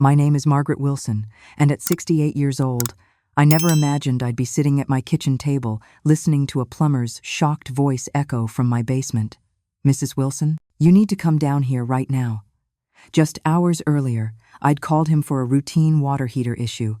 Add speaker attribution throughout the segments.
Speaker 1: My name is Margaret Wilson, and at 68 years old, I never imagined I'd be sitting at my kitchen table listening to a plumber's shocked voice echo from my basement. "Mrs. Wilson, you need to come down here right now." Just hours earlier, I'd called him for a routine water heater issue,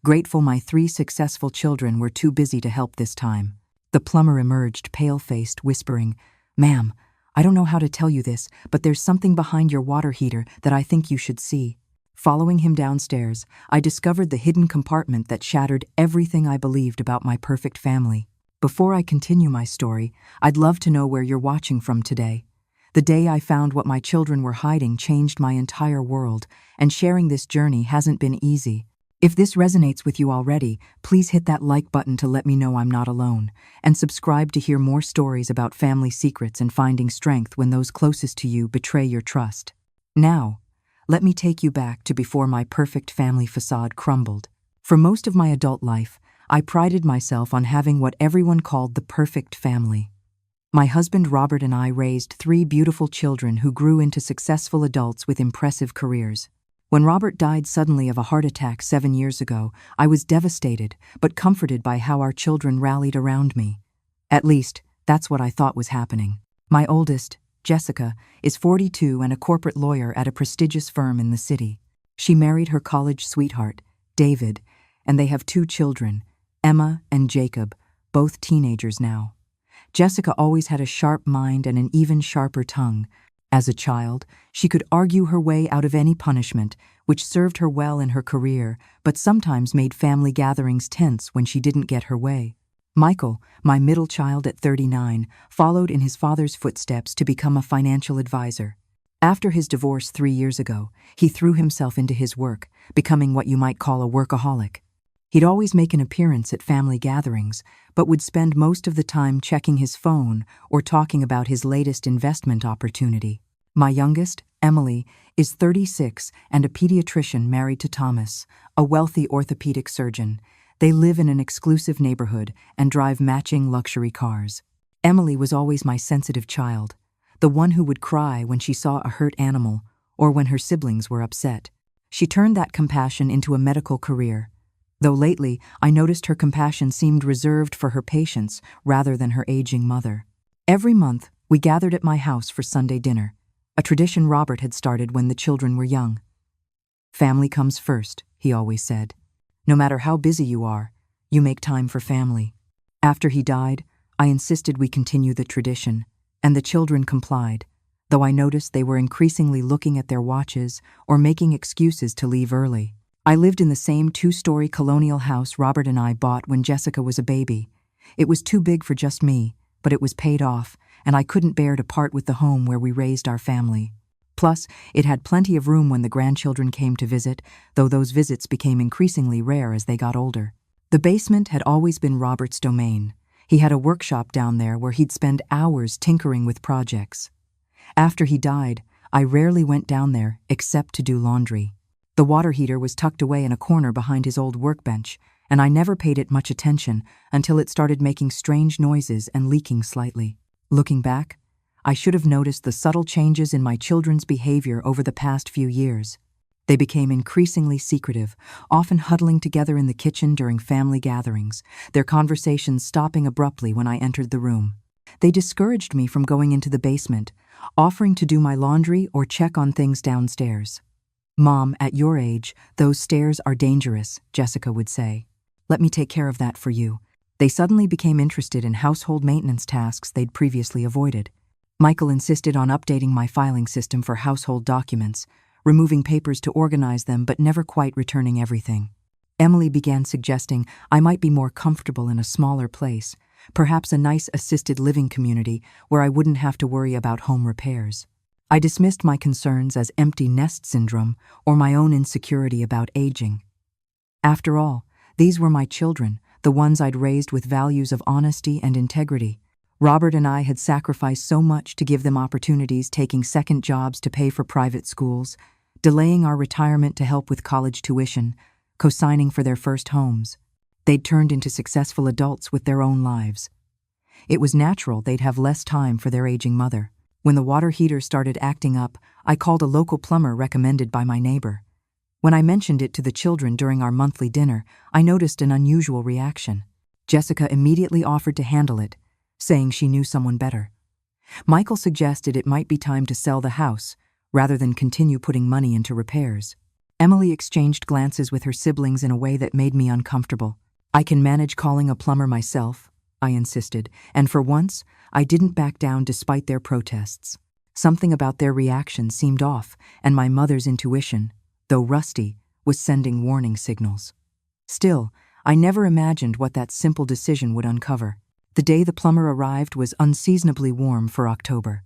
Speaker 1: grateful my 3 successful children were too busy to help this time. The plumber emerged, pale-faced, whispering, "Ma'am, I don't know how to tell you this, but there's something behind your water heater that I think you should see." Following him downstairs, I discovered the hidden compartment that shattered everything I believed about my perfect family. Before I continue my story, I'd love to know where you're watching from today. The day I found what my children were hiding changed my entire world, and sharing this journey hasn't been easy. If this resonates with you already, please hit that like button to let me know I'm not alone, and subscribe to hear more stories about family secrets and finding strength when those closest to you betray your trust. Now, let me take you back to before my perfect family facade crumbled. For most of my adult life, I prided myself on having what everyone called the perfect family. My husband Robert and I raised 3 beautiful children who grew into successful adults with impressive careers. When Robert died suddenly of a heart attack 7 years ago, I was devastated, but comforted by how our children rallied around me. At least, that's what I thought was happening. My oldest, Jessica, is 42 and a corporate lawyer at a prestigious firm in the city. She married her college sweetheart, David, and they have 2 children, Emma and Jacob, both teenagers now. Jessica always had a sharp mind and an even sharper tongue. As a child, she could argue her way out of any punishment, which served her well in her career, but sometimes made family gatherings tense when she didn't get her way. Michael, my middle child at 39, followed in his father's footsteps to become a financial advisor. After his divorce 3 years ago, he threw himself into his work, becoming what you might call a workaholic. He'd always make an appearance at family gatherings, but would spend most of the time checking his phone or talking about his latest investment opportunity. My youngest, Emily, is 36 and a pediatrician married to Thomas, a wealthy orthopedic surgeon. They live in an exclusive neighborhood and drive matching luxury cars. Emily was always my sensitive child, the one who would cry when she saw a hurt animal or when her siblings were upset. She turned that compassion into a medical career, though lately I noticed her compassion seemed reserved for her patients rather than her aging mother. Every month, we gathered at my house for Sunday dinner, a tradition Robert had started when the children were young. "Family comes first," he always said. "No matter how busy you are, you make time for family." After he died, I insisted we continue the tradition, and the children complied, though I noticed they were increasingly looking at their watches or making excuses to leave early. I lived in the same 2-story colonial house Robert and I bought when Jessica was a baby. It was too big for just me, but it was paid off, and I couldn't bear to part with the home where we raised our family. Plus, it had plenty of room when the grandchildren came to visit, though those visits became increasingly rare as they got older. The basement had always been Robert's domain. He had a workshop down there where he'd spend hours tinkering with projects. After he died, I rarely went down there except to do laundry. The water heater was tucked away in a corner behind his old workbench, and I never paid it much attention until it started making strange noises and leaking slightly. Looking back, I should have noticed the subtle changes in my children's behavior over the past few years. They became increasingly secretive, often huddling together in the kitchen during family gatherings, their conversations stopping abruptly when I entered the room. They discouraged me from going into the basement, offering to do my laundry or check on things downstairs. "Mom, at your age, those stairs are dangerous," Jessica would say. "Let me take care of that for you." They suddenly became interested in household maintenance tasks they'd previously avoided. Michael insisted on updating my filing system for household documents, removing papers to organize them but never quite returning everything. Emily began suggesting I might be more comfortable in a smaller place, perhaps a nice assisted living community where I wouldn't have to worry about home repairs. I dismissed my concerns as empty nest syndrome or my own insecurity about aging. After all, these were my children, the ones I'd raised with values of honesty and integrity. Robert and I had sacrificed so much to give them opportunities, taking second jobs to pay for private schools, delaying our retirement to help with college tuition, co-signing for their first homes. They'd turned into successful adults with their own lives. It was natural they'd have less time for their aging mother. When the water heater started acting up, I called a local plumber recommended by my neighbor. When I mentioned it to the children during our monthly dinner, I noticed an unusual reaction. Jessica immediately offered to handle it, saying she knew someone better. Michael suggested it might be time to sell the house, rather than continue putting money into repairs. Emily exchanged glances with her siblings in a way that made me uncomfortable. "I can manage calling a plumber myself," I insisted, and for once, I didn't back down despite their protests. Something about their reaction seemed off, and my mother's intuition, though rusty, was sending warning signals. Still, I never imagined what that simple decision would uncover. The day the plumber arrived was unseasonably warm for October.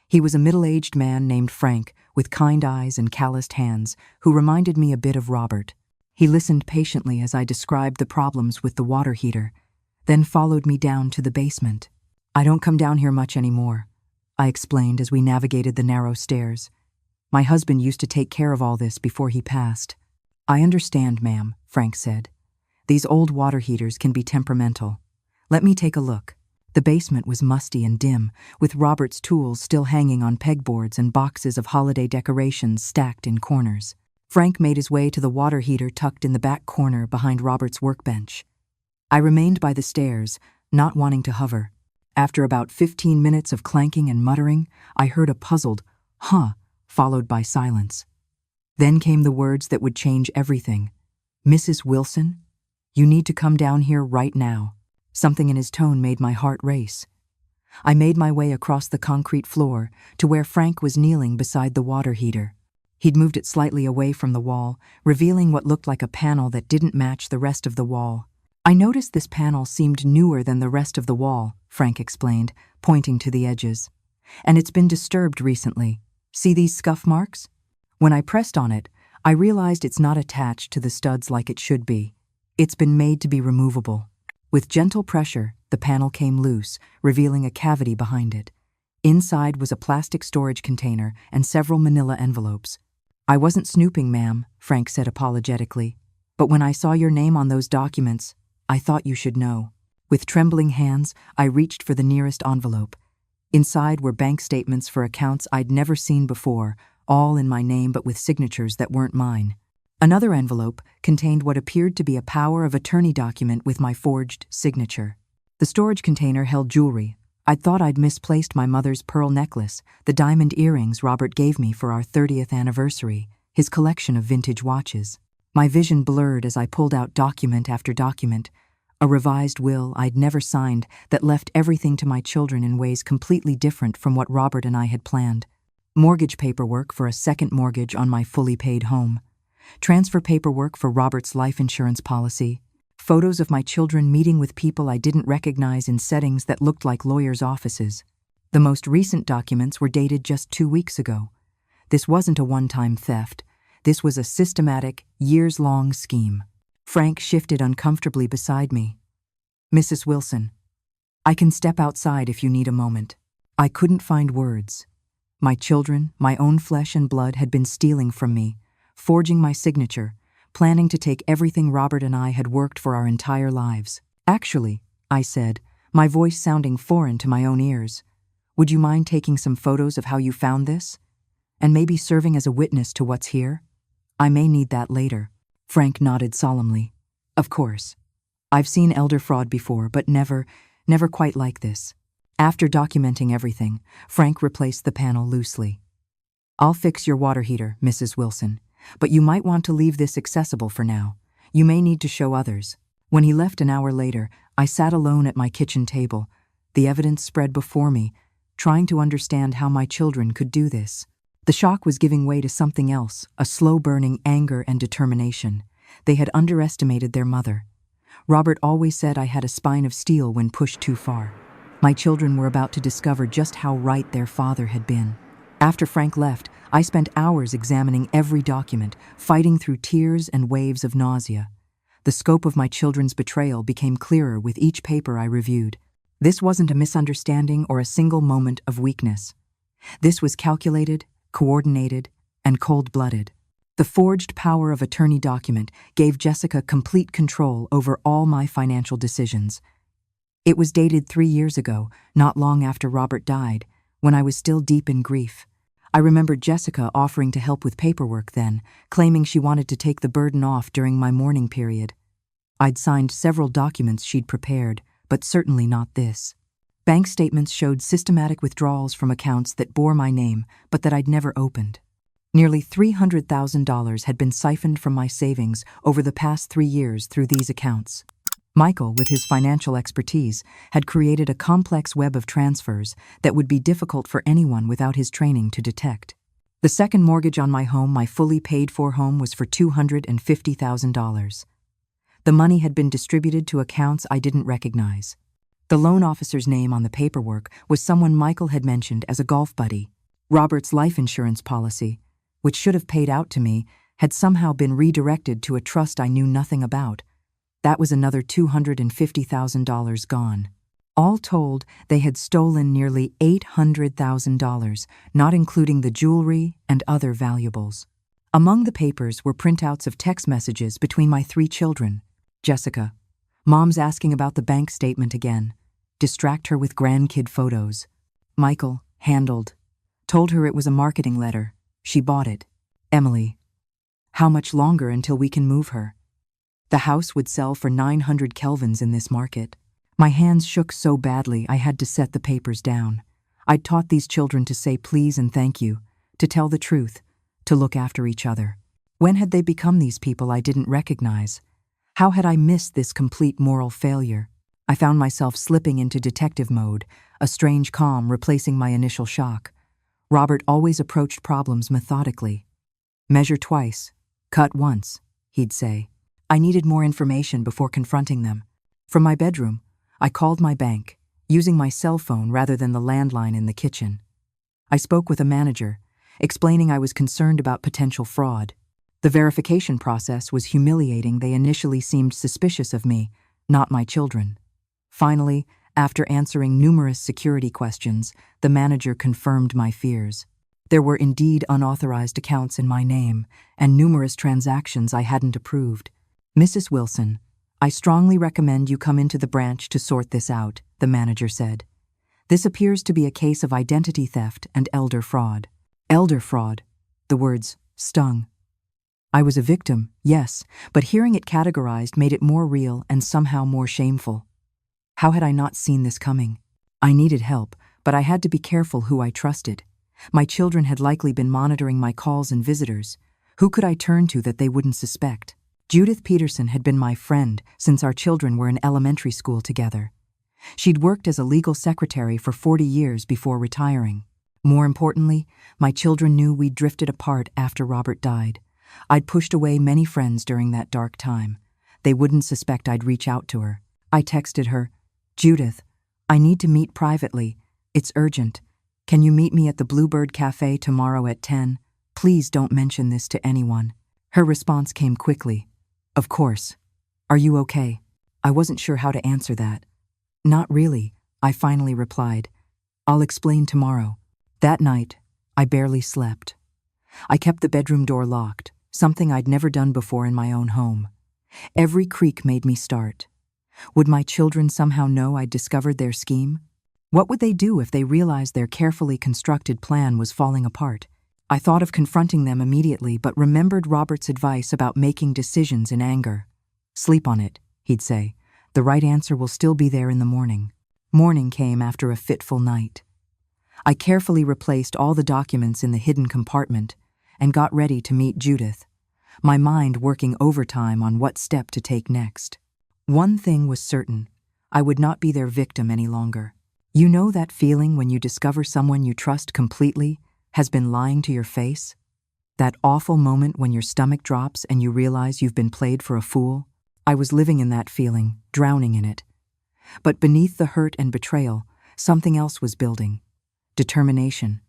Speaker 1: He was a middle-aged man named Frank, with kind eyes and calloused hands, who reminded me a bit of Robert. He listened patiently as I described the problems with the water heater, then followed me down to the basement. "I don't come down here much anymore," I explained as we navigated the narrow stairs. "My husband used to take care of all this before he passed." "I understand, ma'am," Frank said. "These old water heaters can be temperamental. Let me take a look." The basement was musty and dim, with Robert's tools still hanging on pegboards and boxes of holiday decorations stacked in corners. Frank made his way to the water heater tucked in the back corner behind Robert's workbench. I remained by the stairs, not wanting to hover. After about 15 minutes of clanking and muttering, I heard a puzzled, "Huh," followed by silence. Then came the words that would change everything. "Mrs. Wilson, you need to come down here right now." Something in his tone made my heart race. I made my way across the concrete floor to where Frank was kneeling beside the water heater. He'd moved it slightly away from the wall, revealing what looked like a panel that didn't match the rest of the wall. "I noticed this panel seemed newer than the rest of the wall," Frank explained, pointing to the edges. "And it's been disturbed recently. See these scuff marks?" When I pressed on it, I realized it's not attached to the studs like it should be. It's been made to be removable. With gentle pressure, the panel came loose, revealing a cavity behind it. Inside was a plastic storage container and several manila envelopes. "I wasn't snooping, ma'am," Frank said apologetically. "But when I saw your name on those documents, I thought you should know." With trembling hands, I reached for the nearest envelope. Inside were bank statements for accounts I'd never seen before, all in my name but with signatures that weren't mine. Another envelope contained what appeared to be a power of attorney document with my forged signature. The storage container held jewelry. I'd thought I'd misplaced my mother's pearl necklace, the diamond earrings Robert gave me for our 30th anniversary, his collection of vintage watches. My vision blurred as I pulled out document after document, a revised will I'd never signed that left everything to my children in ways completely different from what Robert and I had planned. Mortgage paperwork for a second mortgage on my fully paid home. Transfer paperwork for Robert's life insurance policy. Photos of my children meeting with people I didn't recognize in settings that looked like lawyers' offices. The most recent documents were dated just 2 weeks ago. This wasn't a one-time theft. This was a systematic, years-long scheme. Frank shifted uncomfortably beside me. "Mrs. Wilson, I can step outside if you need a moment." I couldn't find words. My children, my own flesh and blood, had been stealing from me, forging my signature, planning to take everything Robert and I had worked for our entire lives. "Actually," I said, my voice sounding foreign to my own ears, "would you mind taking some photos of how you found this? And maybe serving as a witness to what's here? I may need that later." Frank nodded solemnly. "Of course. I've seen elder fraud before, but never quite like this." After documenting everything, Frank replaced the panel loosely. "I'll fix your water heater, Mrs. Wilson, but you might want to leave this accessible for now. You may need to show others." When he left an hour later, I sat alone at my kitchen table, the evidence spread before me, trying to understand how my children could do this. The shock was giving way to something else, a slow-burning anger and determination. They had underestimated their mother. Robert always said I had a spine of steel when pushed too far. My children were about to discover just how right their father had been. After Frank left, I spent hours examining every document, fighting through tears and waves of nausea. The scope of my children's betrayal became clearer with each paper I reviewed. This wasn't a misunderstanding or a single moment of weakness. This was calculated, coordinated, and cold-blooded. The forged power of attorney document gave Jessica complete control over all my financial decisions. It was dated 3 years ago, not long after Robert died, when I was still deep in grief. I remembered Jessica offering to help with paperwork then, claiming she wanted to take the burden off during my mourning period. I'd signed several documents she'd prepared, but certainly not this. Bank statements showed systematic withdrawals from accounts that bore my name, but that I'd never opened. Nearly $300,000 had been siphoned from my savings over the past 3 years through these accounts. Michael, with his financial expertise, had created a complex web of transfers that would be difficult for anyone without his training to detect. The second mortgage on my home, my fully paid-for home, was for $250,000. The money had been distributed to accounts I didn't recognize. The loan officer's name on the paperwork was someone Michael had mentioned as a golf buddy. Robert's life insurance policy, which should have paid out to me, had somehow been redirected to a trust I knew nothing about. That was another $250,000 gone. All told, they had stolen nearly $800,000, not including the jewelry and other valuables. Among the papers were printouts of text messages between my 3 children. Jessica, Mom's asking about the bank statement again. Distract her with grandkid photos. Michael, handled. Told her it was a marketing letter. She bought it. Emily, how much longer until we can move her? The house would sell for 900 kelvins in this market. My hands shook so badly I had to set the papers down. I'd taught these children to say please and thank you, to tell the truth, to look after each other. When had they become these people I didn't recognize? How had I missed this complete moral failure? I found myself slipping into detective mode, a strange calm replacing my initial shock. Robert always approached problems methodically. Measure twice, cut once, he'd say. I needed more information before confronting them. From my bedroom, I called my bank, using my cell phone rather than the landline in the kitchen. I spoke with a manager, explaining I was concerned about potential fraud. The verification process was humiliating. They initially seemed suspicious of me, not my children. Finally, after answering numerous security questions, the manager confirmed my fears. There were indeed unauthorized accounts in my name, and numerous transactions I hadn't approved. Mrs. Wilson, I strongly recommend you come into the branch to sort this out, the manager said. This appears to be a case of identity theft and elder fraud. Elder fraud. The words stung. I was a victim, yes, but hearing it categorized made it more real and somehow more shameful. How had I not seen this coming? I needed help, but I had to be careful who I trusted. My children had likely been monitoring my calls and visitors. Who could I turn to that they wouldn't suspect? Judith Peterson had been my friend since our children were in elementary school together. She'd worked as a legal secretary for 40 years before retiring. More importantly, my children knew we'd drifted apart after Robert died. I'd pushed away many friends during that dark time. They wouldn't suspect I'd reach out to her. I texted her, Judith, I need to meet privately. It's urgent. Can you meet me at the Bluebird Cafe tomorrow at 10? Please don't mention this to anyone. Her response came quickly. Of course. Are you okay? I wasn't sure how to answer that. Not really, I finally replied. I'll explain tomorrow. That night, I barely slept. I kept the bedroom door locked, something I'd never done before in my own home. Every creak made me start. Would my children somehow know I'd discovered their scheme? What would they do if they realized their carefully constructed plan was falling apart? I thought of confronting them immediately, but remembered Robert's advice about making decisions in anger. Sleep on it, he'd say. The right answer will still be there in the morning. Morning came after a fitful night. I carefully replaced all the documents in the hidden compartment and got ready to meet Judith, my mind working overtime on what step to take next. One thing was certain, I would not be their victim any longer. You know that feeling when you discover someone you trust completely has been lying to your face? That awful moment when your stomach drops and you realize you've been played for a fool? I was living in that feeling, drowning in it. But beneath the hurt and betrayal, something else was building. Determination.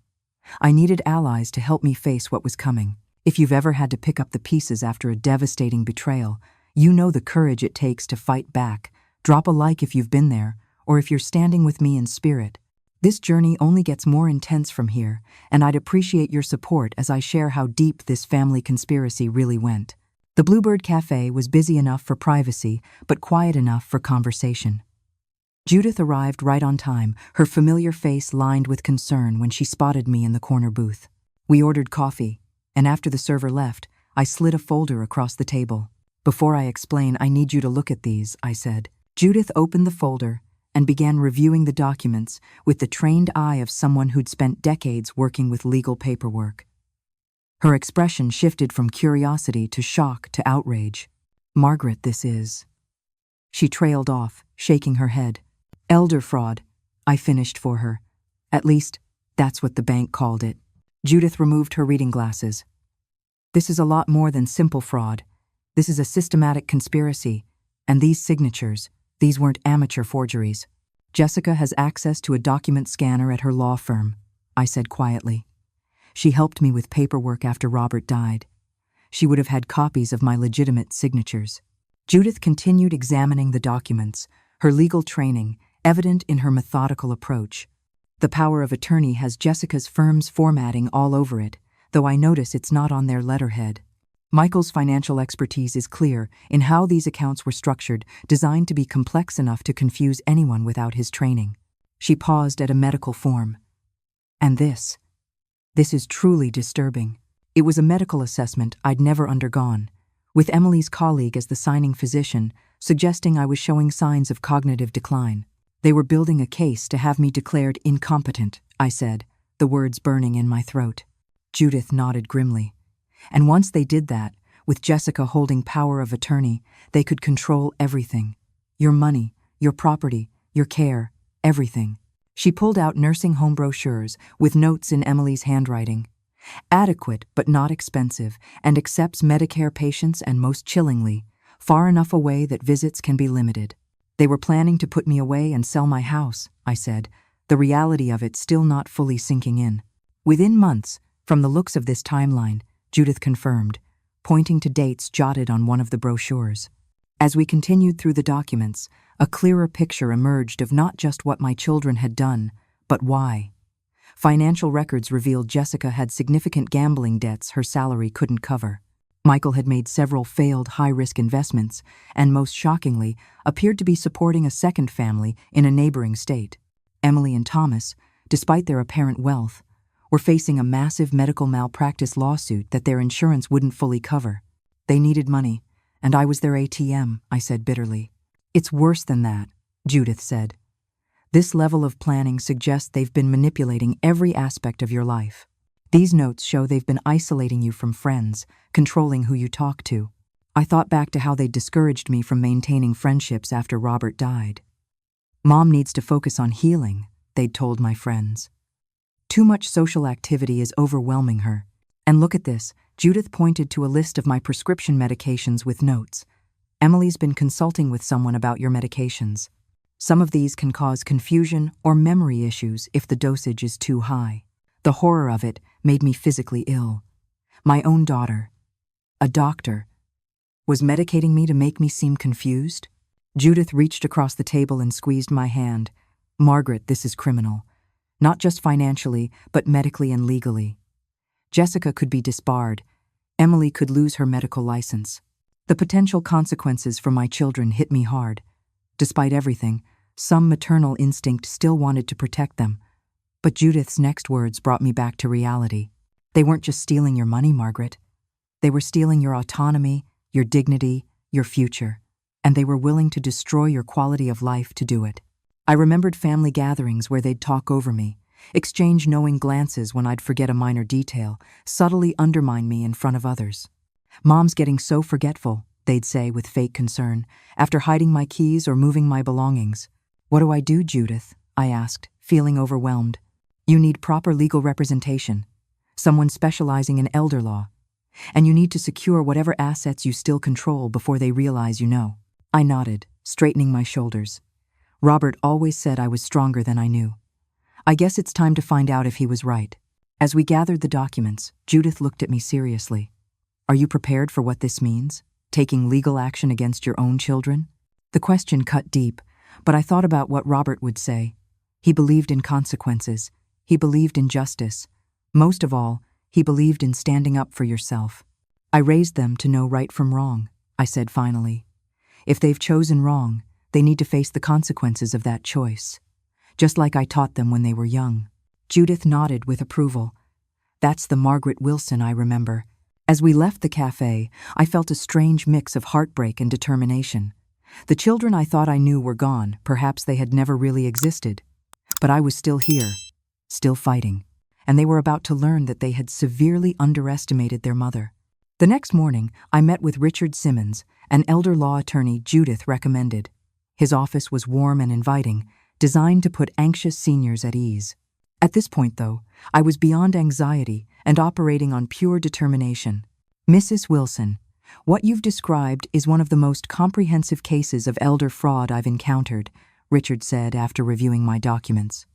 Speaker 1: I needed allies to help me face what was coming. If you've ever had to pick up the pieces after a devastating betrayal, you know the courage it takes to fight back. Drop a like if you've been there, or if you're standing with me in spirit. This journey only gets more intense from here, and I'd appreciate your support as I share how deep this family conspiracy really went. The Bluebird Cafe was busy enough for privacy, but quiet enough for conversation. Judith arrived right on time, her familiar face lined with concern when she spotted me in the corner booth. We ordered coffee, and after the server left, I slid a folder across the table. "Before I explain, I need you to look at these," I said. Judith opened the folder and began reviewing the documents with the trained eye of someone who'd spent decades working with legal paperwork. Her expression shifted from curiosity to shock to outrage. "Margaret, this is..." She trailed off, shaking her head. "Elder fraud," I finished for her. "At least, that's what the bank called it." Judith removed her reading glasses. "This is a lot more than simple fraud. This is a systematic conspiracy, and these signatures, these weren't amateur forgeries. Jessica has access to a document scanner at her law firm," I said quietly. "She helped me with paperwork after Robert died. She would have had copies of my legitimate signatures." Judith continued examining the documents, her legal training evident in her methodical approach. "The power of attorney has Jessica's firm's formatting all over it, though I notice it's not on their letterhead. Michael's financial expertise is clear in how these accounts were structured, designed to be complex enough to confuse anyone without his training." She paused at a medical form. "And this is truly disturbing." It was a medical assessment I'd never undergone, with Emily's colleague as the signing physician, suggesting I was showing signs of cognitive decline. "They were building a case to have me declared incompetent," I said, the words burning in my throat. Judith nodded grimly. "And once they did that, with Jessica holding power of attorney, they could control everything. Your money, your property, your care, everything." She pulled out nursing home brochures with notes in Emily's handwriting. "Adequate but not expensive, and accepts Medicare patients, and most chillingly, far enough away that visits can be limited." "They were planning to put me away and sell my house," I said, the reality of it still not fully sinking in. "Within months, from the looks of this timeline," Judith confirmed, pointing to dates jotted on one of the brochures. As we continued through the documents, a clearer picture emerged of not just what my children had done, but why. Financial records revealed Jessica had significant gambling debts her salary couldn't cover. Michael had made several failed high-risk investments and, most shockingly, appeared to be supporting a second family in a neighboring state. Emily and Thomas, despite their apparent wealth, were facing a massive medical malpractice lawsuit that their insurance wouldn't fully cover. "They needed money, and I was their ATM," I said bitterly. "It's worse than that," Judith said. "This level of planning suggests they've been manipulating every aspect of your life. These notes show they've been isolating you from friends, controlling who you talk to." I thought back to how they discouraged me from maintaining friendships after Robert died. "Mom needs to focus on healing," they'd told my friends. "Too much social activity is overwhelming her." And look at this, Judith pointed to a list of my prescription medications with notes. "Emily's been consulting with someone about your medications. Some of these can cause confusion or memory issues if the dosage is too high." The horror of it made me physically ill. My own daughter, a doctor, was medicating me to make me seem confused? Judith reached across the table and squeezed my hand. "Margaret, this is criminal. Not just financially, but medically and legally. Jessica could be disbarred. Emily could lose her medical license. The potential consequences for my children hit me hard. Despite everything, some maternal instinct still wanted to protect them. But Judith's next words brought me back to reality. "They weren't just stealing your money, Margaret. They were stealing your autonomy, your dignity, your future. And they were willing to destroy your quality of life to do it." I remembered family gatherings where they'd talk over me, exchange knowing glances when I'd forget a minor detail, subtly undermine me in front of others. "Mom's getting so forgetful," they'd say with fake concern, after hiding my keys or moving my belongings. "What do I do, Judith?" I asked, feeling overwhelmed. "You need proper legal representation, someone specializing in elder law. And you need to secure whatever assets you still control before they realize you know." I nodded, straightening my shoulders. Robert always said I was stronger than I knew. I guess it's time to find out if he was right. As we gathered the documents, Judith looked at me seriously. "Are you prepared for what this means? Taking legal action against your own children?" The question cut deep, but I thought about what Robert would say. He believed in consequences. He believed in justice. Most of all, he believed in standing up for yourself. "I raised them to know right from wrong," I said finally. "If they've chosen wrong, they need to face the consequences of that choice, just like I taught them when they were young." Judith nodded with approval. That's the Margaret Wilson I remember. As we left the cafe, I felt a strange mix of heartbreak and determination. The children I thought I knew were gone, perhaps they had never really existed. But I was still here, still fighting, and they were about to learn that they had severely underestimated their mother. The next morning, I met with Richard Simmons, an elder law attorney Judith recommended. His office was warm and inviting, designed to put anxious seniors at ease. At this point, though, I was beyond anxiety and operating on pure determination. Mrs. Wilson, what you've described is one of the most comprehensive cases of elder fraud I've encountered, Richard said after reviewing my documents.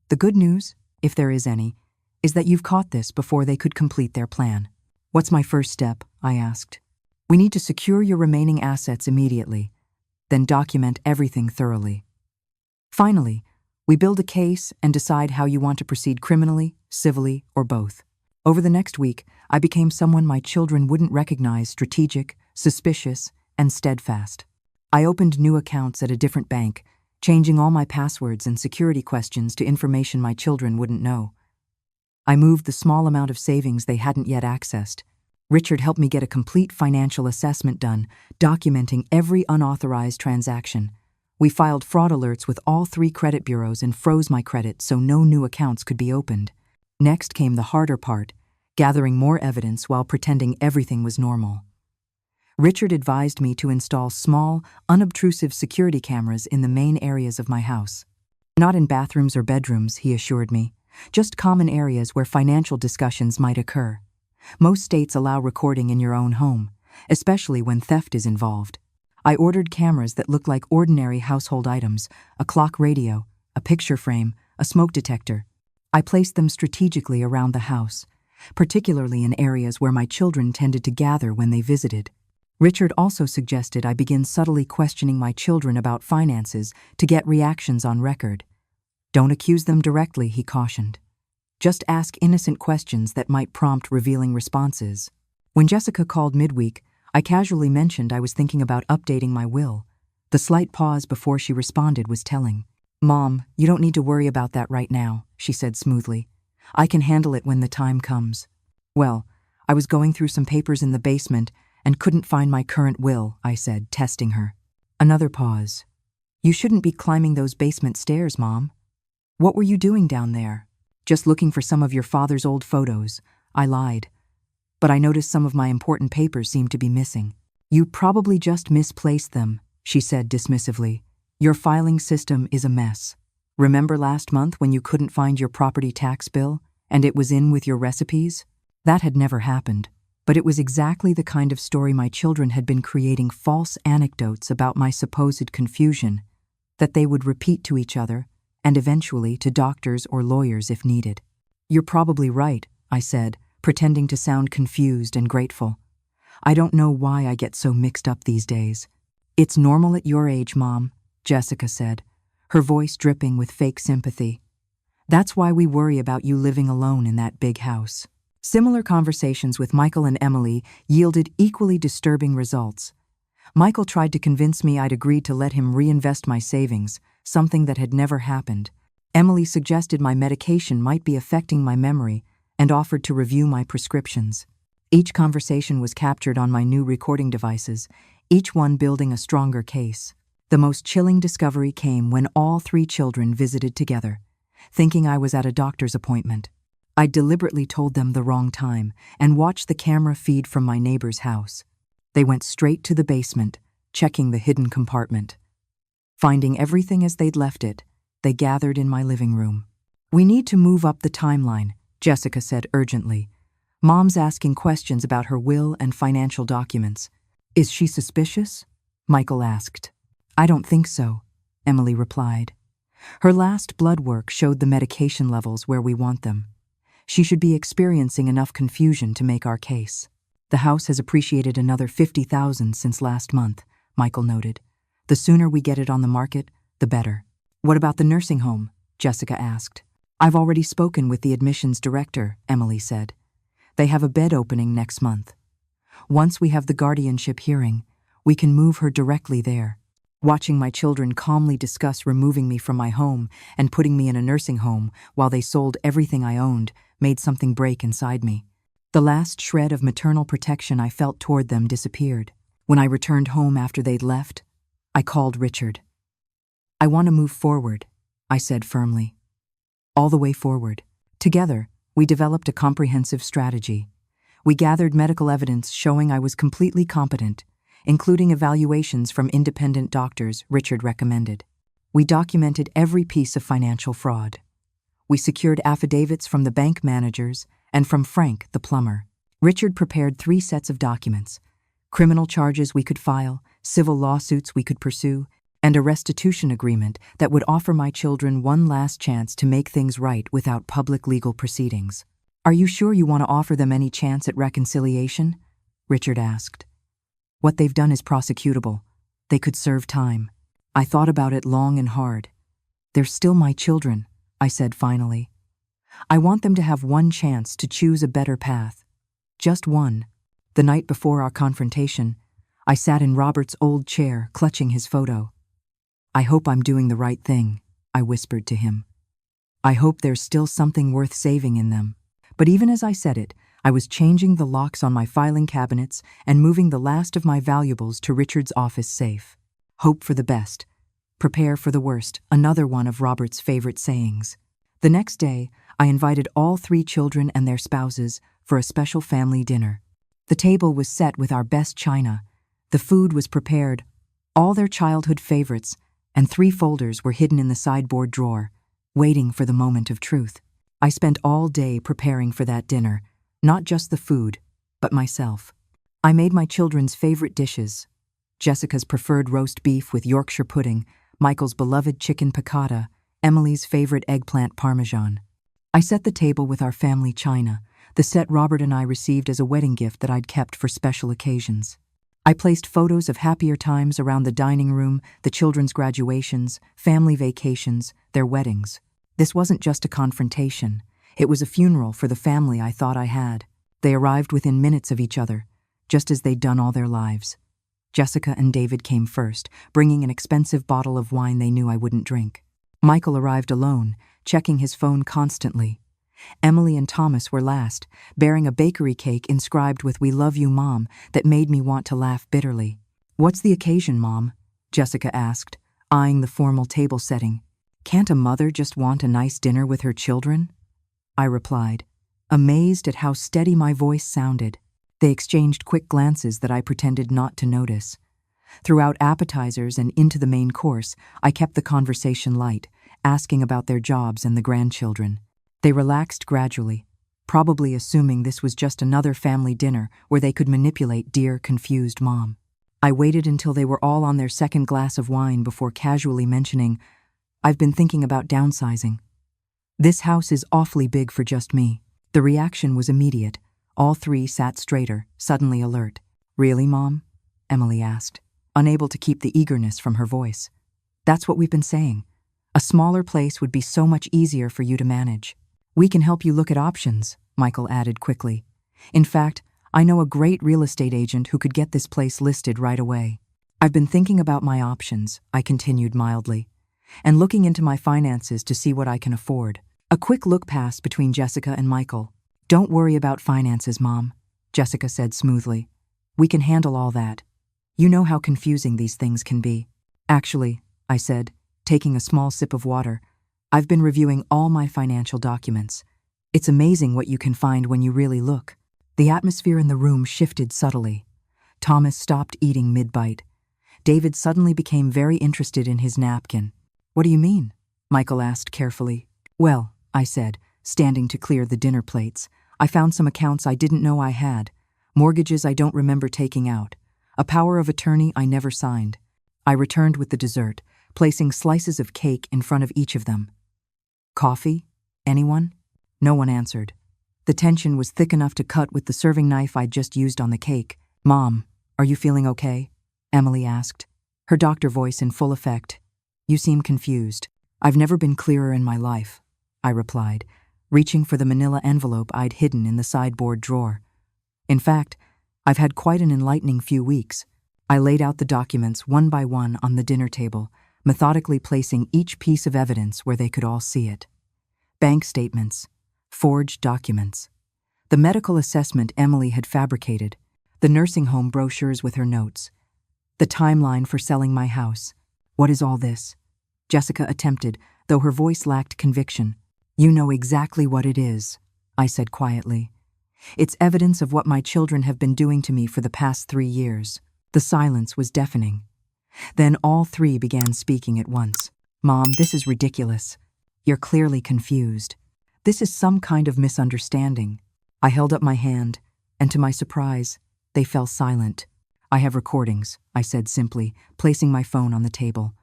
Speaker 1: The good news, if there is any, is that you've caught this before they could complete their plan. What's my first step? I asked. We need to secure your remaining assets immediately, then document everything thoroughly. Finally, we build a case and decide how you want to proceed criminally, civilly, or both. Over the next week, I became someone my children wouldn't recognize: strategic, suspicious, and steadfast. I opened new accounts at a different bank, changing all my passwords and security questions to information my children wouldn't know. I moved the small amount of savings they hadn't yet accessed. Richard helped me get a complete financial assessment done, documenting every unauthorized transaction. We filed fraud alerts with all 3 credit bureaus and froze my credit so no new accounts could be opened. Next came the harder part, gathering more evidence while pretending everything was normal. Richard advised me to install small, unobtrusive security cameras in the main areas of my house. Not in bathrooms or bedrooms, he assured me, just common areas where financial discussions might occur. Most states allow recording in your own home, especially when theft is involved. I ordered cameras that looked like ordinary household items: a clock radio, a picture frame, a smoke detector. I placed them strategically around the house, particularly in areas where my children tended to gather when they visited. Richard also suggested I begin subtly questioning my children about finances to get reactions on record. Don't accuse them directly, he cautioned. Just ask innocent questions that might prompt revealing responses. When Jessica called midweek, I casually mentioned I was thinking about updating my will. The slight pause before she responded was telling. "Mom, you don't need to worry about that right now," she said smoothly. "I can handle it when the time comes." Well, I was going through some papers in the basement and couldn't find my current will, I said, testing her. Another pause. "You shouldn't be climbing those basement stairs, Mom. What were you doing down there?" "Just looking for some of your father's old photos," I lied. "But I noticed some of my important papers seemed to be missing." "You probably just misplaced them," she said dismissively. "Your filing system is a mess. Remember last month when you couldn't find your property tax bill and it was in with your recipes? That had never happened, but it was exactly the kind of story my children had been creating false anecdotes about my supposed confusion that they would repeat to each other and eventually to doctors or lawyers if needed." "You're probably right," I said, pretending to sound confused and grateful. "I don't know why I get so mixed up these days." "It's normal at your age, Mom," Jessica said, her voice dripping with fake sympathy. "That's why we worry about you living alone in that big house." Similar conversations with Michael and Emily yielded equally disturbing results. Michael tried to convince me I'd agreed to let him reinvest my savings, something that had never happened. Emily suggested my medication might be affecting my memory and offered to review my prescriptions. Each conversation was captured on my new recording devices, each one building a stronger case. The most chilling discovery came when all 3 children visited together, thinking I was at a doctor's appointment. I deliberately told them the wrong time and watched the camera feed from my neighbor's house. They went straight to the basement, checking the hidden compartment. Finding everything as they'd left it, they gathered in my living room. "We need to move up the timeline," Jessica said urgently. "Mom's asking questions about her will and financial documents." "Is she suspicious?" Michael asked. "I don't think so," Emily replied. "Her last blood work showed the medication levels where we want them. She should be experiencing enough confusion to make our case." "The house has appreciated another $50,000 since last month," Michael noted. "The sooner we get it on the market, the better." "What about the nursing home?" Jessica asked. "I've already spoken with the admissions director," Emily said. "They have a bed opening next month. Once we have the guardianship hearing, we can move her directly there." Watching my children calmly discuss removing me from my home and putting me in a nursing home while they sold everything I owned made something break inside me. The last shred of maternal protection I felt toward them disappeared. When I returned home after they'd left, I called Richard. "I want to move forward," I said firmly. "All the way forward." Together, we developed a comprehensive strategy. We gathered medical evidence showing I was completely competent, including evaluations from independent doctors Richard recommended. We documented every piece of financial fraud. We secured affidavits from the bank managers and from Frank, the plumber. Richard prepared 3 sets of documents: criminal charges we could file, civil lawsuits we could pursue, and a restitution agreement that would offer my children one last chance to make things right without public legal proceedings. "Are you sure you want to offer them any chance at reconciliation?" Richard asked. "What they've done is prosecutable. They could serve time." I thought about it long and hard. "They're still my children," I said finally. "I want them to have one chance to choose a better path. Just one." The night before our confrontation, I sat in Robert's old chair, clutching his photo. "I hope I'm doing the right thing," I whispered to him. "I hope there's still something worth saving in them." But even as I said it, I was changing the locks on my filing cabinets and moving the last of my valuables to Richard's office safe. Hope for the best, prepare for the worst, another one of Robert's favorite sayings. The next day, I invited all 3 children and their spouses for a special family dinner. The table was set with our best china. The food was prepared, all their childhood favorites, and 3 folders were hidden in the sideboard drawer, waiting for the moment of truth. I spent all day preparing for that dinner, not just the food, but myself. I made my children's favorite dishes: Jessica's preferred roast beef with Yorkshire pudding, Michael's beloved chicken piccata, Emily's favorite eggplant parmesan. I set the table with our family china, the set Robert and I received as a wedding gift that I'd kept for special occasions. I placed photos of happier times around the dining room, the children's graduations, family vacations, their weddings. This wasn't just a confrontation. It was a funeral for the family I thought I had. They arrived within minutes of each other, just as they'd done all their lives. Jessica and David came first, bringing an expensive bottle of wine they knew I wouldn't drink. Michael arrived alone, checking his phone constantly. Emily and Thomas were last, bearing a bakery cake inscribed with "We love you, Mom," that made me want to laugh bitterly. "What's the occasion, Mom?" Jessica asked, eyeing the formal table setting. "Can't a mother just want a nice dinner with her children?" I replied, amazed at how steady my voice sounded. They exchanged quick glances that I pretended not to notice. Throughout appetizers and into the main course, I kept the conversation light, asking about their jobs and the grandchildren. They relaxed gradually, probably assuming this was just another family dinner where they could manipulate dear, confused Mom. I waited until they were all on their second glass of wine before casually mentioning, "I've been thinking about downsizing. This house is awfully big for just me." The reaction was immediate. All 3 sat straighter, suddenly alert. "Really, Mom?" Emily asked, unable to keep the eagerness from her voice. "That's what we've been saying. A smaller place would be so much easier for you to manage." "We can help you look at options," Michael added quickly. "In fact, I know a great real estate agent who could get this place listed right away." "I've been thinking about my options," I continued mildly, "and looking into my finances to see what I can afford." A quick look passed between Jessica and Michael. "Don't worry about finances, Mom," Jessica said smoothly. "We can handle all that. You know how confusing these things can be." "Actually," I said, taking a small sip of water, "I've been reviewing all my financial documents. It's amazing what you can find when you really look." The atmosphere in the room shifted subtly. Thomas stopped eating mid-bite. David suddenly became very interested in his napkin. "What do you mean?" Michael asked carefully. "Well," I said, standing to clear the dinner plates, "I found some accounts I didn't know I had, mortgages I don't remember taking out, a power of attorney I never signed." I returned with the dessert, placing slices of cake in front of each of them. "Coffee? Anyone?" No one answered. The tension was thick enough to cut with the serving knife I'd just used on the cake. "Mom, are you feeling okay?" Emily asked, her doctor voice in full effect. "You seem confused." "I've never been clearer in my life," I replied, reaching for the manila envelope I'd hidden in the sideboard drawer. "In fact, I've had quite an enlightening few weeks." I laid out the documents one by one on the dinner table, methodically placing each piece of evidence where they could all see it. Bank statements, Forged documents. The medical assessment Emily had fabricated, the nursing home brochures with her notes, the timeline for selling my house. What is all this? Jessica attempted, though her voice lacked conviction. You know exactly what it is, I said quietly. It's evidence of what my children have been doing to me for the past 3 years. The silence was deafening. Then all three began speaking at once. Mom, this is ridiculous. You're clearly confused. This is some kind of misunderstanding. I held up my hand, and to my surprise, they fell silent. I have recordings, I said simply, placing my phone on the table.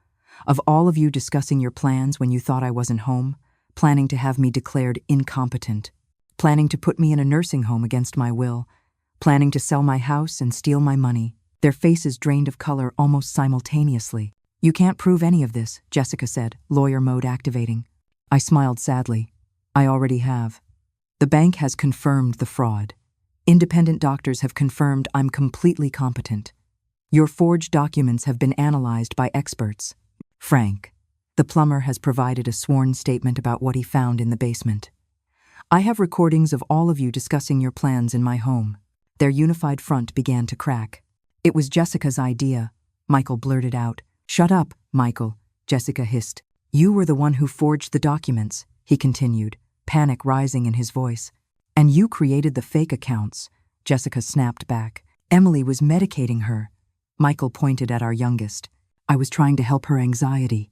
Speaker 1: Of all of you discussing your plans when you thought I wasn't home, planning to have me declared incompetent, planning to put me in a nursing home against my will, planning to sell my house and steal my money. Their faces drained of color almost simultaneously. You can't prove any of this, Jessica said, lawyer mode activating. I smiled sadly. I already have. The bank has confirmed the fraud. Independent doctors have confirmed I'm completely competent. Your forged documents have been analyzed by experts. Frank, the plumber, has provided a sworn statement about what he found in the basement. I have recordings of all of you discussing your plans in my home. Their unified front began to crack. It was Jessica's idea, Michael blurted out. Shut up, Michael, Jessica hissed. You were the one who forged the documents, he continued, panic rising in his voice. And you created the fake accounts, Jessica snapped back. Emily was medicating her. Michael pointed at our youngest. I was trying to help her anxiety,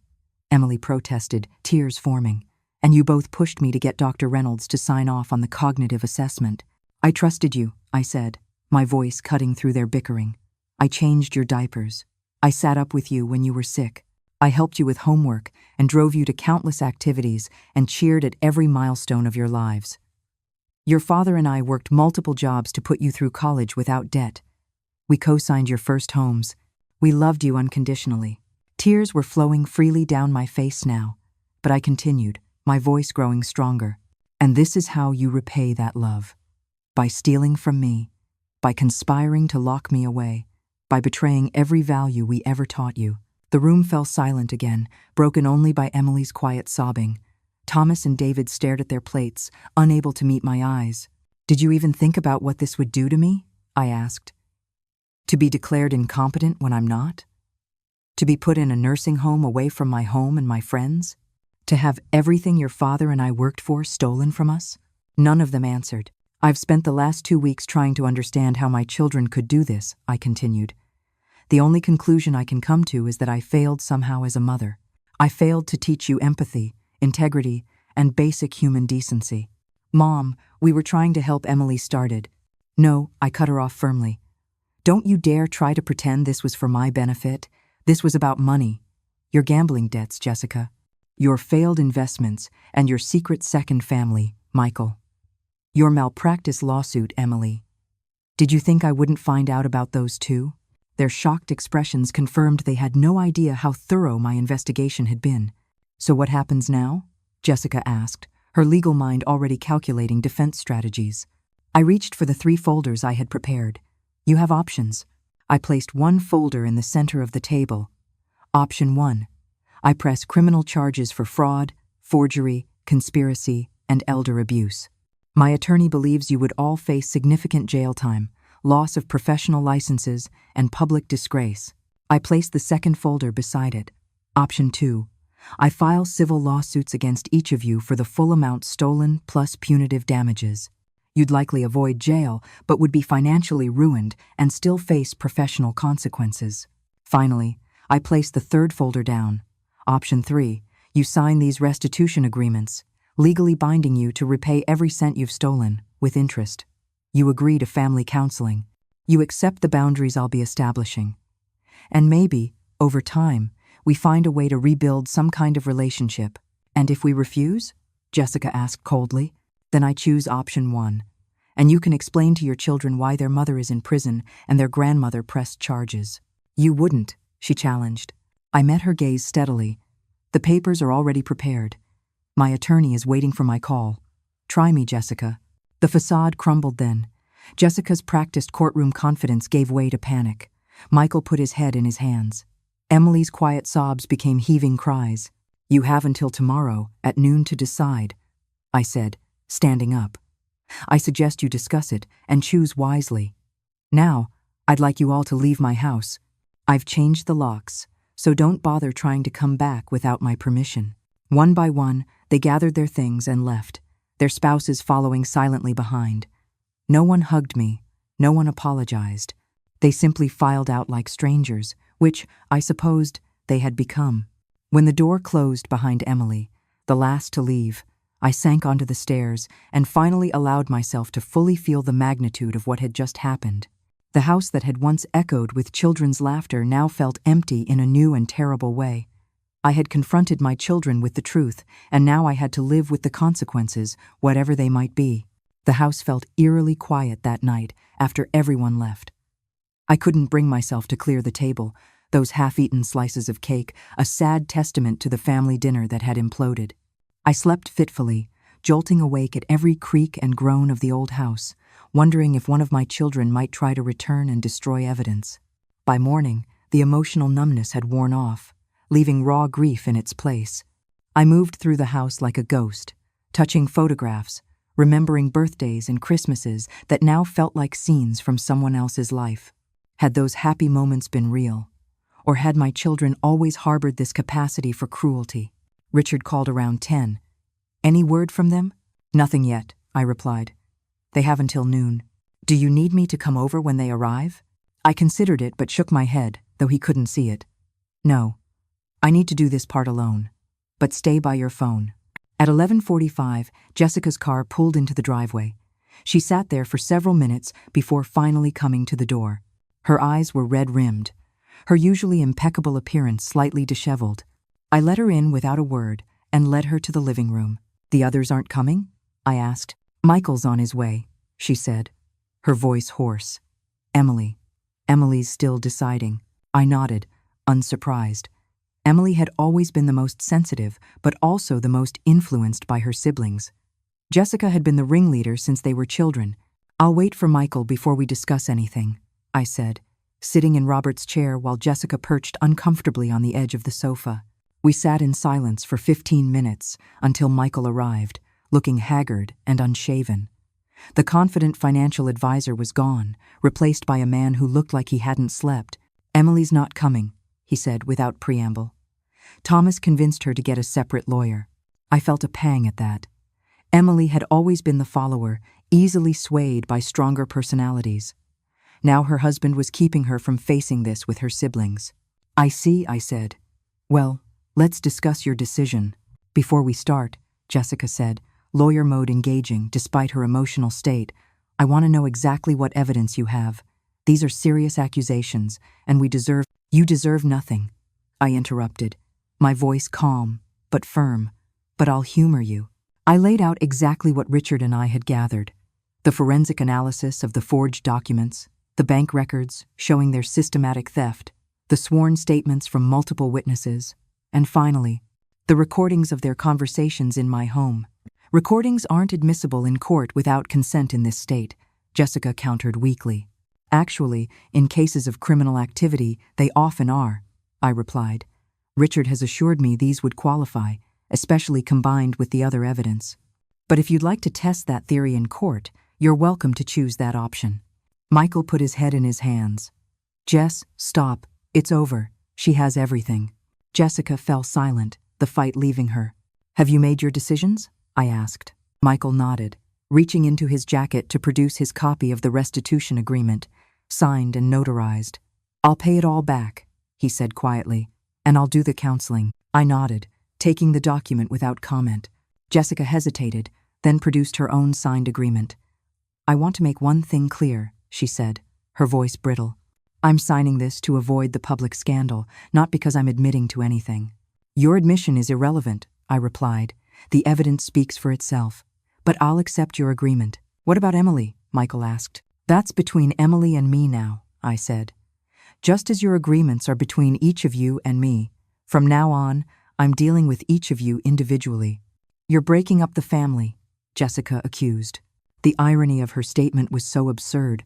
Speaker 1: Emily protested, tears forming. And you both pushed me to get Dr. Reynolds to sign off on the cognitive assessment. I trusted you, I said, my voice cutting through their bickering. I changed your diapers. I sat up with you when you were sick. I helped you with homework and drove you to countless activities and cheered at every milestone of your lives. Your father and I worked multiple jobs to put you through college without debt. We co-signed your first homes. We loved you unconditionally. Tears were flowing freely down my face now, but I continued, my voice growing stronger. And this is how you repay that love. By stealing from me, by conspiring to lock me away, by betraying every value we ever taught you. The room fell silent again, broken only by Emily's quiet sobbing. Thomas and David stared at their plates, unable to meet my eyes. Did you even think about what this would do to me? I asked. To be declared incompetent when I'm not? To be put in a nursing home away from my home and my friends? To have everything your father and I worked for stolen from us? None of them answered. I've spent the last 2 weeks trying to understand how my children could do this, I continued. The only conclusion I can come to is that I failed somehow as a mother. I failed to teach you empathy, integrity, and basic human decency. Mom, we were trying to help. Emily started. No, I cut her off firmly. Don't you dare try to pretend this was for my benefit. This was about money. Your gambling debts, Jessica. Your failed investments and your secret second family, Michael. Your malpractice lawsuit, Emily. Did you think I wouldn't find out about those too? Their shocked expressions confirmed they had no idea how thorough my investigation had been. So what happens now? Jessica asked, her legal mind already calculating defense strategies. I reached for the 3 folders I had prepared. You have options. I placed one folder in the center of the table. Option 1. I press criminal charges for fraud, forgery, conspiracy, and elder abuse. My attorney believes you would all face significant jail time, loss of professional licenses, and public disgrace. I place the second folder beside it. Option 2. I file civil lawsuits against each of you for the full amount stolen plus punitive damages. You'd likely avoid jail, but would be financially ruined and still face professional consequences. Finally, I place the third folder down. Option 3. You sign these restitution agreements, legally binding you to repay every cent you've stolen, with interest. You agree to family counseling. You accept the boundaries I'll be establishing. And maybe, over time, we find a way to rebuild some kind of relationship. And if we refuse? Jessica asked coldly. Then I choose option 1. And you can explain to your children why their mother is in prison and their grandmother pressed charges. You wouldn't, she challenged. I met her gaze steadily. The papers are already prepared. My attorney is waiting for my call. Try me, Jessica. The facade crumbled then. Jessica's practiced courtroom confidence gave way to panic. Michael put his head in his hands. Emily's quiet sobs became heaving cries. You have until tomorrow, at noon, to decide, I said, standing up. "I suggest you discuss it and choose wisely. Now, I'd like you all to leave my house. I've changed the locks, so don't bother trying to come back without my permission." One by one, they gathered their things and left, their spouses following silently behind. No one hugged me, no one apologized. They simply filed out like strangers, which, I supposed, they had become. When the door closed behind Emily, the last to leave, I sank onto the stairs and finally allowed myself to fully feel the magnitude of what had just happened. The house that had once echoed with children's laughter now felt empty in a new and terrible way. I had confronted my children with the truth, and now I had to live with the consequences, whatever they might be. The house felt eerily quiet that night after everyone left. I couldn't bring myself to clear the table, those half-eaten slices of cake, a sad testament to the family dinner that had imploded. I slept fitfully, jolting awake at every creak and groan of the old house, wondering if one of my children might try to return and destroy evidence. By morning, the emotional numbness had worn off, leaving raw grief in its place. I moved through the house like a ghost, touching photographs, remembering birthdays and Christmases that now felt like scenes from someone else's life. Had those happy moments been real? Or had my children always harbored this capacity for cruelty? Richard called around 10. "Any word from them?" "Nothing yet," I replied. "They have until noon. Do you need me to come over when they arrive?" I considered it but shook my head, though he couldn't see it. "No. I need to do this part alone. But stay by your phone." At 11:45, Jessica's car pulled into the driveway. She sat there for several minutes before finally coming to the door. Her eyes were red-rimmed, her usually impeccable appearance slightly disheveled. I let her in without a word and led her to the living room. "The others aren't coming?" I asked. "Michael's on his way," she said, her voice hoarse. Emily's still deciding." I nodded, unsurprised. Emily had always been the most sensitive, but also the most influenced by her siblings. Jessica had been the ringleader since they were children. "I'll wait for Michael before we discuss anything," I said, sitting in Robert's chair while Jessica perched uncomfortably on the edge of the sofa. We sat in silence for 15 minutes until Michael arrived, looking haggard and unshaven. The confident financial advisor was gone, replaced by a man who looked like he hadn't slept. "Emily's not coming," he said without preamble. Thomas convinced her to get a separate lawyer. I felt a pang at that. Emily had always been the follower, easily swayed by stronger personalities. Now her husband was keeping her from facing this with her siblings. "I see," I said. "Well, let's discuss your decision." "Before we start," Jessica said, lawyer mode engaging despite her emotional state, "I want to know exactly what evidence you have. These are serious accusations, and You deserve nothing," I interrupted, my voice calm but firm. "But I'll humor you." I laid out exactly what Richard and I had gathered. The forensic analysis of the forged documents, the bank records showing their systematic theft, the sworn statements from multiple witnesses, and finally, the recordings of their conversations in my home. "Recordings aren't admissible in court without consent in this state," Jessica countered weakly. "Actually, in cases of criminal activity, they often are," I replied. "Richard has assured me these would qualify, especially combined with the other evidence. But if you'd like to test that theory in court, you're welcome to choose that option." Michael put his head in his hands. "Jess, stop. It's over. She has everything." Jessica fell silent, the fight leaving her. "Have you made your decisions?" I asked. Michael nodded, reaching into his jacket to produce his copy of the restitution agreement, signed and notarized. "I'll pay it all back," he said quietly, "and I'll do the counseling." I nodded, taking the document without comment. Jessica hesitated, then produced her own signed agreement. "I want to make one thing clear," she said, her voice brittle. "I'm signing this to avoid the public scandal, not because I'm admitting to anything." "Your admission is irrelevant," I replied. "The evidence speaks for itself. But I'll accept your agreement." "What about Emily?" Michael asked. "That's between Emily and me now," I said. "Just as your agreements are between each of you and me. From now on, I'm dealing with each of you individually." "You're breaking up the family," Jessica accused. The irony of her statement was so absurd.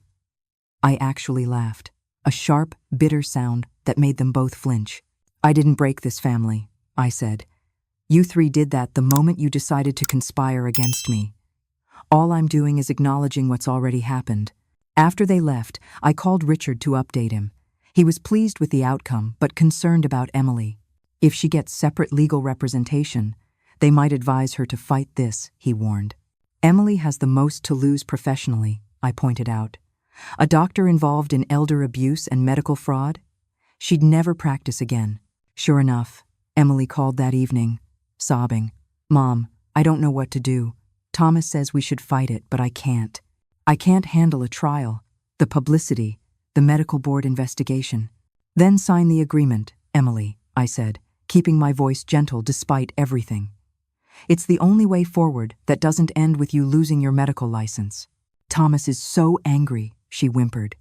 Speaker 1: I actually laughed, a sharp, bitter sound that made them both flinch. "I didn't break this family," I said. "You three did that the moment you decided to conspire against me. All I'm doing is acknowledging what's already happened. After they left, I called Richard to update him. He was pleased with the outcome, but concerned about Emily. If she gets separate legal representation, they might advise her to fight this, he warned. Emily has the most to lose professionally, I pointed out. A doctor involved in elder abuse and medical fraud? She'd never practice again. Sure enough, Emily called that evening, sobbing. Mom, I don't know what to do. Thomas says we should fight it, but I can't. I can't handle a trial, the publicity, the medical board investigation. Then sign the agreement, Emily, I said, keeping my voice gentle despite everything. It's the only way forward that doesn't end with you losing your medical license. Thomas is so angry, she whimpered.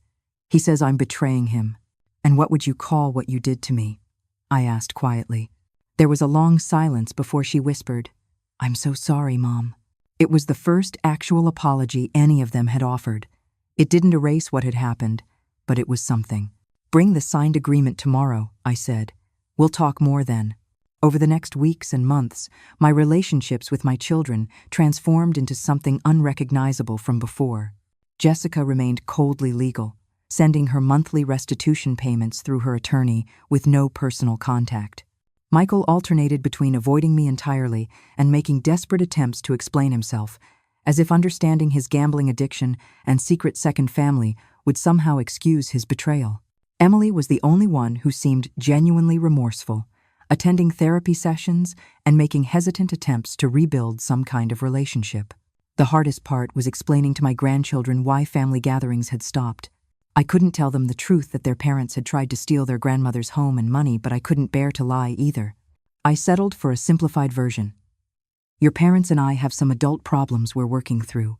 Speaker 1: He says I'm betraying him. And what would you call what you did to me? I asked quietly. There was a long silence before she whispered, I'm so sorry, Mom. It was the first actual apology any of them had offered. It didn't erase what had happened, but it was something. Bring the signed agreement tomorrow, I said. We'll talk more then. Over the next weeks and months, my relationships with my children transformed into something unrecognizable from before. Jessica remained coldly legal, sending her monthly restitution payments through her attorney with no personal contact. Michael alternated between avoiding me entirely and making desperate attempts to explain himself, as if understanding his gambling addiction and secret second family would somehow excuse his betrayal. Emily was the only one who seemed genuinely remorseful, attending therapy sessions and making hesitant attempts to rebuild some kind of relationship. The hardest part was explaining to my grandchildren why family gatherings had stopped. I couldn't tell them the truth that their parents had tried to steal their grandmother's home and money, but I couldn't bear to lie either. I settled for a simplified version. Your parents and I have some adult problems we're working through.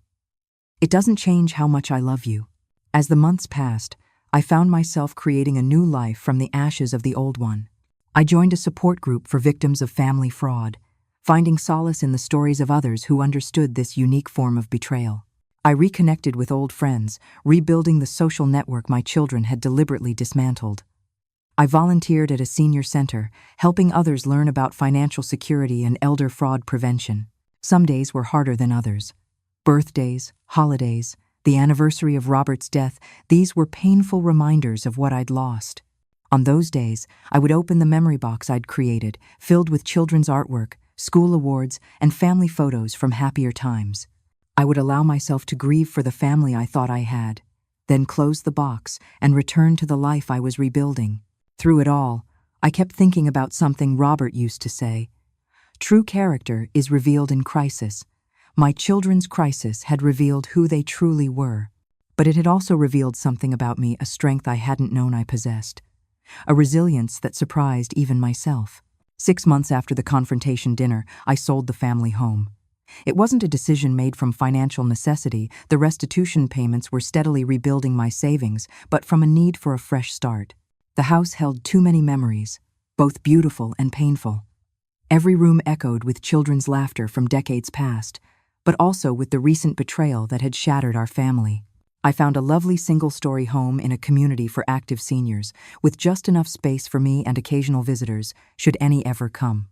Speaker 1: It doesn't change how much I love you. As the months passed, I found myself creating a new life from the ashes of the old one. I joined a support group for victims of family fraud, finding solace in the stories of others who understood this unique form of betrayal. I reconnected with old friends, rebuilding the social network my children had deliberately dismantled. I volunteered at a senior center, helping others learn about financial security and elder fraud prevention. Some days were harder than others. Birthdays, holidays, the anniversary of Robert's death, these were painful reminders of what I'd lost. On those days, I would open the memory box I'd created, filled with children's artwork, school awards, and family photos from happier times. I would allow myself to grieve for the family I thought I had, then close the box and return to the life I was rebuilding. Through it all, I kept thinking about something Robert used to say. True character is revealed in crisis. My children's crisis had revealed who they truly were, but it had also revealed something about me, a strength I hadn't known I possessed, a resilience that surprised even myself. 6 months after the confrontation dinner, I sold the family home. It wasn't a decision made from financial necessity. The restitution payments were steadily rebuilding my savings, but from a need for a fresh start. The house held too many memories, both beautiful and painful. Every room echoed with children's laughter from decades past, but also with the recent betrayal that had shattered our family. I found a lovely single-story home in a community for active seniors, with just enough space for me and occasional visitors, should any ever come.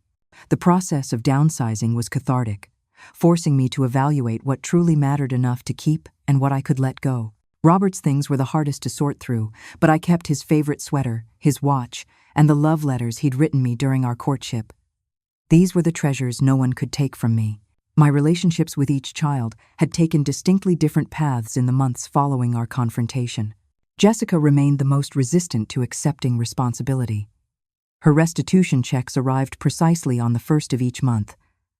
Speaker 1: The process of downsizing was cathartic, forcing me to evaluate what truly mattered enough to keep and what I could let go. Robert's things were the hardest to sort through, but I kept his favorite sweater, his watch, and the love letters he'd written me during our courtship. These were the treasures no one could take from me. My relationships with each child had taken distinctly different paths in the months following our confrontation. Jessica remained the most resistant to accepting responsibility. Her restitution checks arrived precisely on the first of each month,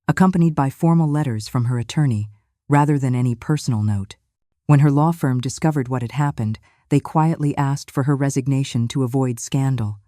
Speaker 1: accompanied by formal letters from her attorney, rather than any personal note. When her law firm discovered what had happened, they quietly asked for her resignation to avoid scandal.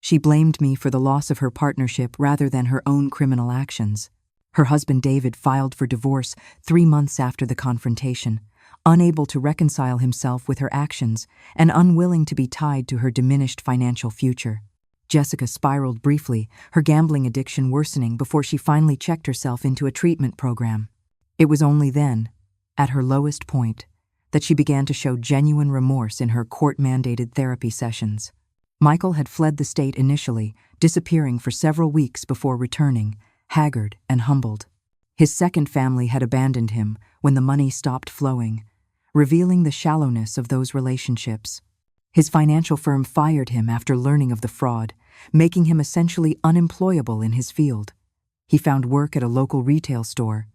Speaker 1: She blamed me for the loss of her partnership rather than her own criminal actions. Her husband David filed for divorce 3 months after the confrontation, unable to reconcile himself with her actions and unwilling to be tied to her diminished financial future. Jessica spiraled briefly, her gambling addiction worsening before she finally checked herself into a treatment program. It was only then, at her lowest point, that she began to show genuine remorse in her court-mandated therapy sessions. Michael had fled the state initially, disappearing for several weeks before returning, haggard and humbled. His second family had abandoned him when the money stopped flowing, revealing the shallowness of those relationships. His financial firm fired him after learning of the fraud, making him essentially unemployable in his field. He found work at a local retail store,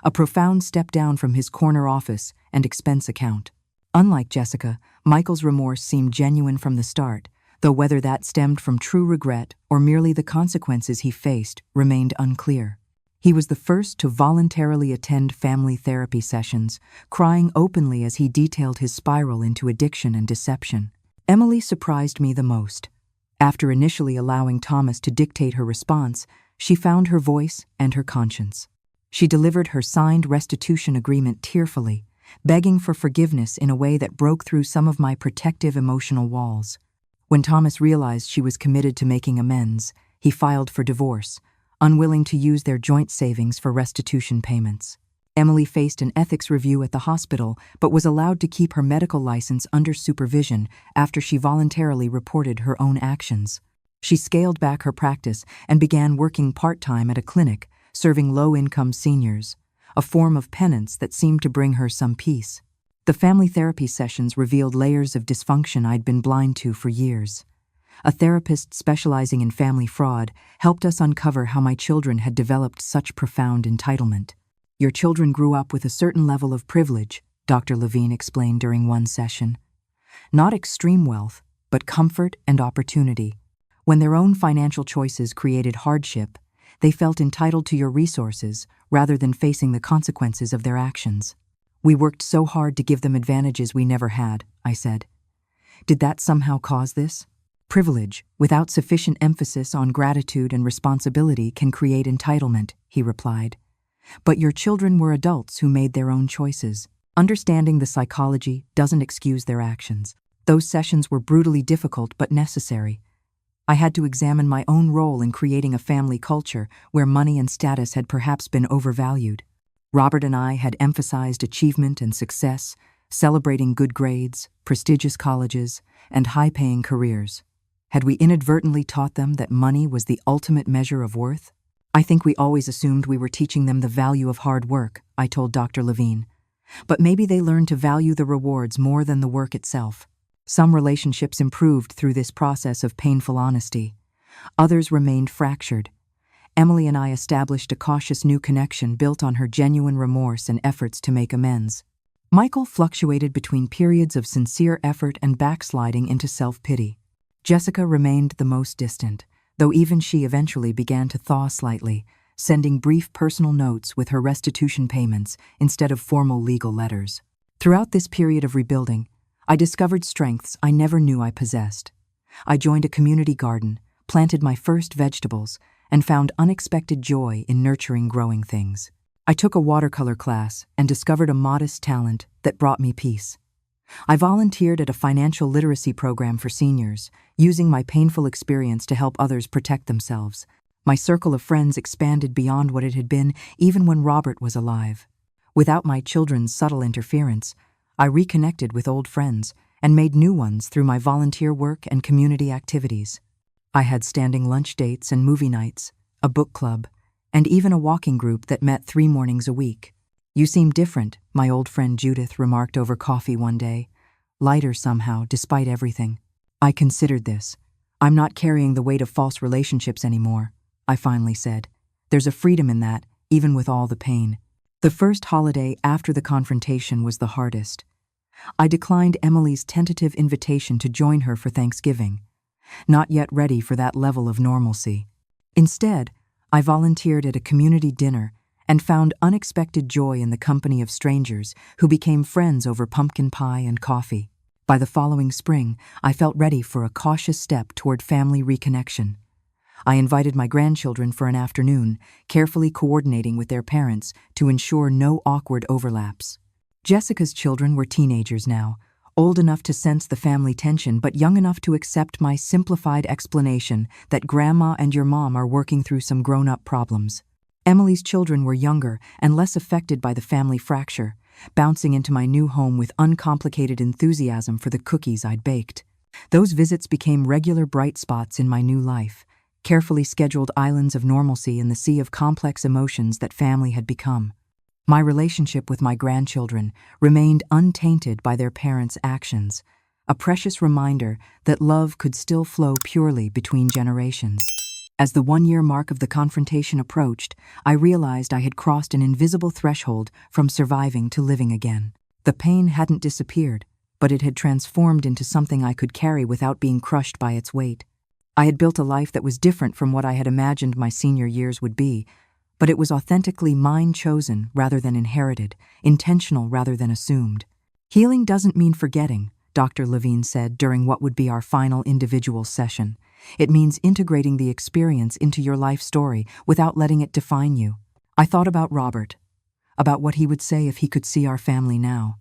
Speaker 1: a profound step down from his corner office and expense account. Unlike Jessica, Michael's remorse seemed genuine from the start, though whether that stemmed from true regret or merely the consequences he faced remained unclear. He was the first to voluntarily attend family therapy sessions, crying openly as he detailed his spiral into addiction and deception. Emily surprised me the most. After initially allowing Thomas to dictate her response, she found her voice and her conscience. She delivered her signed restitution agreement tearfully, begging for forgiveness in a way that broke through some of my protective emotional walls. When Thomas realized she was committed to making amends, he filed for divorce, unwilling to use their joint savings for restitution payments. Emily faced an ethics review at the hospital but was allowed to keep her medical license under supervision after she voluntarily reported her own actions. She scaled back her practice and began working part-time at a clinic, serving low-income seniors, a form of penance that seemed to bring her some peace. The family therapy sessions revealed layers of dysfunction I'd been blind to for years. A therapist specializing in family fraud helped us uncover how my children had developed such profound entitlement. "Your children grew up with a certain level of privilege," Dr. Levine explained during one session. "Not extreme wealth, but comfort and opportunity. When their own financial choices created hardship, they felt entitled to your resources rather than facing the consequences of their actions. We worked so hard to give them advantages we never had," I said. "Did that somehow cause this?" "Privilege, without sufficient emphasis on gratitude and responsibility, can create entitlement," he replied. "But your children were adults who made their own choices. Understanding the psychology doesn't excuse their actions. Those sessions were brutally difficult but necessary. I had to examine my own role in creating a family culture where money and status had perhaps been overvalued. Robert and I had emphasized achievement and success, celebrating good grades, prestigious colleges, and high-paying careers. Had we inadvertently taught them that money was the ultimate measure of worth? I think we always assumed we were teaching them the value of hard work," I told Dr. Levine. "But maybe they learned to value the rewards more than the work itself. Some relationships improved through this process of painful honesty. Others remained fractured. Emily and I established a cautious new connection built on her genuine remorse and efforts to make amends. Michael fluctuated between periods of sincere effort and backsliding into self-pity. Jessica remained the most distant, though even she eventually began to thaw slightly, sending brief personal notes with her restitution payments instead of formal legal letters. Throughout this period of rebuilding, I discovered strengths I never knew I possessed. I joined a community garden, planted my first vegetables, and found unexpected joy in nurturing growing things. I took a watercolor class and discovered a modest talent that brought me peace. I volunteered at a financial literacy program for seniors, using my painful experience to help others protect themselves. My circle of friends expanded beyond what it had been even when Robert was alive. Without my children's subtle interference, I reconnected with old friends and made new ones through my volunteer work and community activities. I had standing lunch dates and movie nights, a book club, and even a walking group that met 3 mornings a week. "You seem different," my old friend Judith remarked over coffee one day. "Lighter somehow, despite everything." I considered this. "I'm not carrying the weight of false relationships anymore," I finally said. "There's a freedom in that, even with all the pain." The first holiday after the confrontation was the hardest. I declined Emily's tentative invitation to join her for Thanksgiving, not yet ready for that level of normalcy. Instead, I volunteered at a community dinner and found unexpected joy in the company of strangers who became friends over pumpkin pie and coffee. By the following spring, I felt ready for a cautious step toward family reconnection. I invited my grandchildren for an afternoon, carefully coordinating with their parents to ensure no awkward overlaps. Jessica's children were teenagers now, old enough to sense the family tension but young enough to accept my simplified explanation that Grandma and your mom are working through some grown-up problems. Emily's children were younger and less affected by the family fracture, bouncing into my new home with uncomplicated enthusiasm for the cookies I'd baked. Those visits became regular bright spots in my new life, carefully scheduled islands of normalcy in the sea of complex emotions that family had become. My relationship with my grandchildren remained untainted by their parents' actions, a precious reminder that love could still flow purely between generations. As the one-year mark of the confrontation approached, I realized I had crossed an invisible threshold from surviving to living again. The pain hadn't disappeared, but it had transformed into something I could carry without being crushed by its weight. I had built a life that was different from what I had imagined my senior years would be, but it was authentically mine chosen rather than inherited, intentional rather than assumed. Healing doesn't mean forgetting, Dr. Levine said during what would be our final individual session. It means integrating the experience into your life story without letting it define you. I thought about Robert, about what he would say if he could see our family now.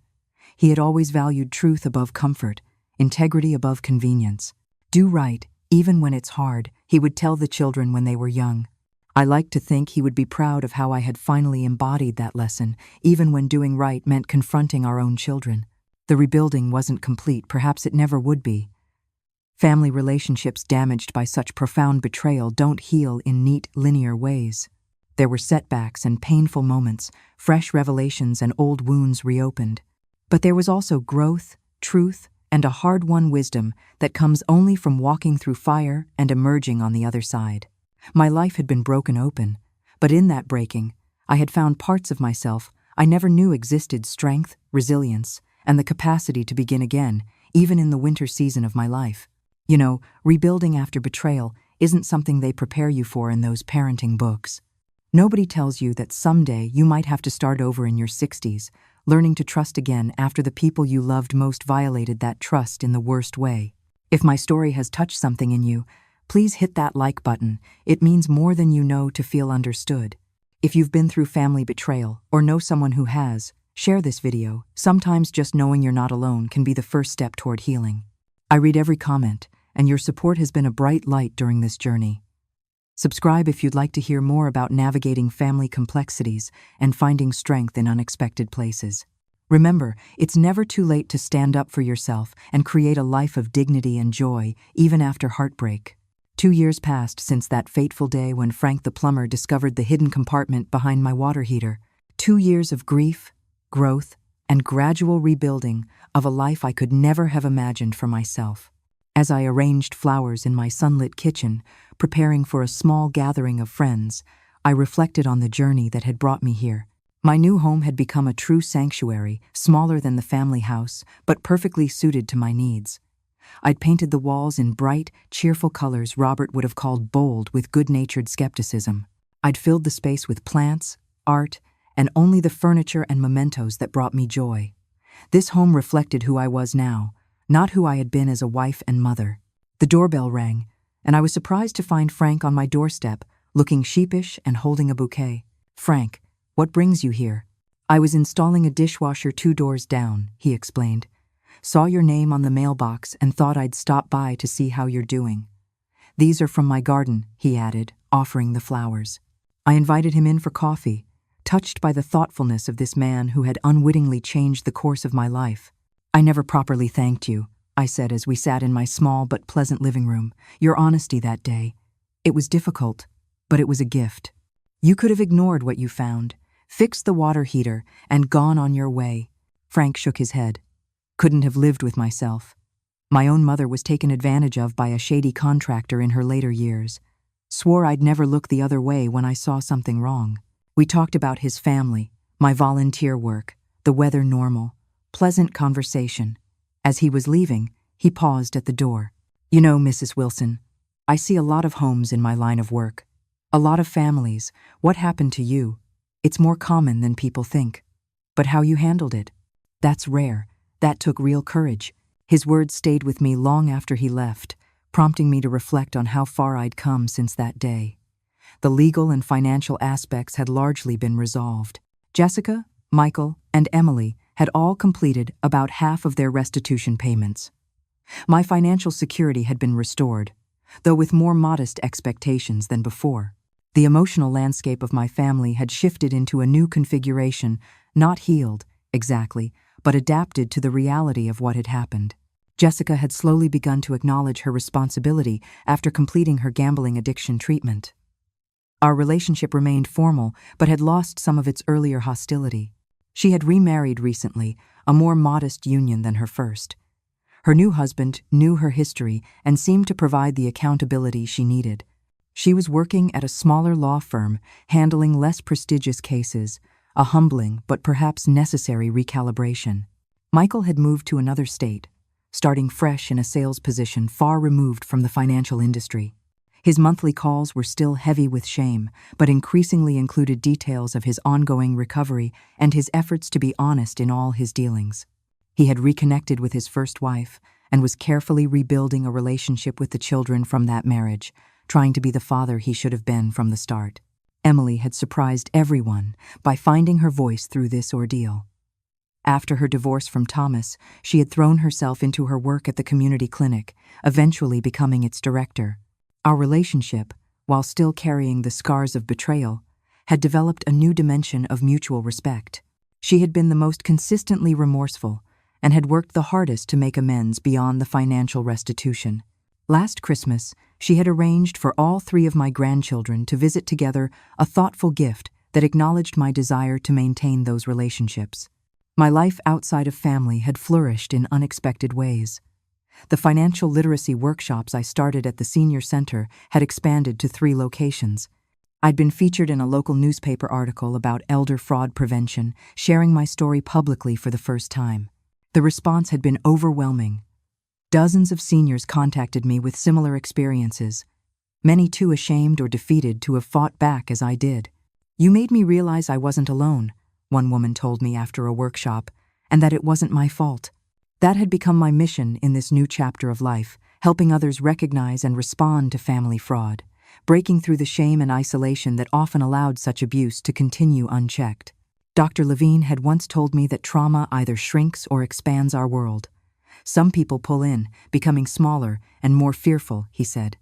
Speaker 1: He had always valued truth above comfort, integrity above convenience. Do right, even when it's hard, he would tell the children when they were young. I liked to think he would be proud of how I had finally embodied that lesson, even when doing right meant confronting our own children. The rebuilding wasn't complete, perhaps it never would be. Family relationships damaged by such profound betrayal don't heal in neat, linear ways. There were setbacks and painful moments, fresh revelations and old wounds reopened. But there was also growth, truth, and a hard-won wisdom that comes only from walking through fire and emerging on the other side. My life had been broken open, but in that breaking, I had found parts of myself I never knew existed: strength, resilience, and the capacity to begin again, even in the winter season of my life. You know, rebuilding after betrayal isn't something they prepare you for in those parenting books. Nobody tells you that someday you might have to start over in your 60s, learning to trust again after the people you loved most violated that trust in the worst way. If my story has touched something in you, please hit that like button. It means more than you know to feel understood. If you've been through family betrayal or know someone who has, share this video. Sometimes just knowing you're not alone can be the first step toward healing. I read every comment, and your support has been a bright light during this journey. Subscribe if you'd like to hear more about navigating family complexities and finding strength in unexpected places. Remember, it's never too late to stand up for yourself and create a life of dignity and joy, even after heartbreak. 2 years passed since that fateful day when Frank the plumber discovered the hidden compartment behind my water heater. 2 years of grief, growth, and gradual rebuilding of a life I could never have imagined for myself. As I arranged flowers in my sunlit kitchen, preparing for a small gathering of friends, I reflected on the journey that had brought me here. My new home had become a true sanctuary, smaller than the family house, but perfectly suited to my needs. I'd painted the walls in bright, cheerful colors Robert would have called bold with good-natured skepticism. I'd filled the space with plants, art, and only the furniture and mementos that brought me joy. This home reflected who I was now, not who I had been as a wife and mother. The doorbell rang, and I was surprised to find Frank on my doorstep, looking sheepish and holding a bouquet. "Frank, what brings you here?" "I was installing a dishwasher 2 doors down," he explained. "Saw your name on the mailbox and thought I'd stop by to see how you're doing. These are from my garden," he added, offering the flowers. I invited him in for coffee, touched by the thoughtfulness of this man who had unwittingly changed the course of my life. "I never properly thanked you," I said as we sat in my small but pleasant living room. "Your honesty that day. It was difficult, but it was a gift. You could have ignored what you found, fixed the water heater, and gone on your way." Frank shook his head. "Couldn't have lived with myself. My own mother was taken advantage of by a shady contractor in her later years. Swore I'd never look the other way when I saw something wrong." We talked about his family, my volunteer work, the weather normal. Pleasant conversation. As he was leaving, he paused at the door. "You know, Mrs. Wilson, I see a lot of homes in my line of work. A lot of families. What happened to you? It's more common than people think. But how you handled it, that's rare. That took real courage." His words stayed with me long after he left, prompting me to reflect on how far I'd come since that day. The legal and financial aspects had largely been resolved. Jessica, Michael, and Emily had all completed about half of their restitution payments. My financial security had been restored, though with more modest expectations than before. The emotional landscape of my family had shifted into a new configuration, not healed, exactly, but adapted to the reality of what had happened. Jessica had slowly begun to acknowledge her responsibility after completing her gambling addiction treatment. Our relationship remained formal, but had lost some of its earlier hostility. She had remarried recently, a more modest union than her first. Her new husband knew her history and seemed to provide the accountability she needed. She was working at a smaller law firm, handling less prestigious cases, a humbling but perhaps necessary recalibration. Michael had moved to another state, starting fresh in a sales position far removed from the financial industry. His monthly calls were still heavy with shame, but increasingly included details of his ongoing recovery and his efforts to be honest in all his dealings. He had reconnected with his first wife and was carefully rebuilding a relationship with the children from that marriage, trying to be the father he should have been from the start. Emily had surprised everyone by finding her voice through this ordeal. After her divorce from Thomas, she had thrown herself into her work at the community clinic, eventually becoming its director. Our relationship, while still carrying the scars of betrayal, had developed a new dimension of mutual respect. She had been the most consistently remorseful and had worked the hardest to make amends beyond the financial restitution. Last Christmas, she had arranged for all 3 of my grandchildren to visit together, a thoughtful gift that acknowledged my desire to maintain those relationships. My life outside of family had flourished in unexpected ways. The financial literacy workshops I started at the senior center had expanded to 3 locations. I'd been featured in a local newspaper article about elder fraud prevention, sharing my story publicly for the first time. The response had been overwhelming. Dozens of seniors contacted me with similar experiences, many too ashamed or defeated to have fought back as I did. "You made me realize I wasn't alone," one woman told me after a workshop, "and that it wasn't my fault." That had become my mission in this new chapter of life, helping others recognize and respond to family fraud, breaking through the shame and isolation that often allowed such abuse to continue unchecked. Dr. Levine had once told me that trauma either shrinks or expands our world. Some people pull in, becoming smaller and more fearful, he said.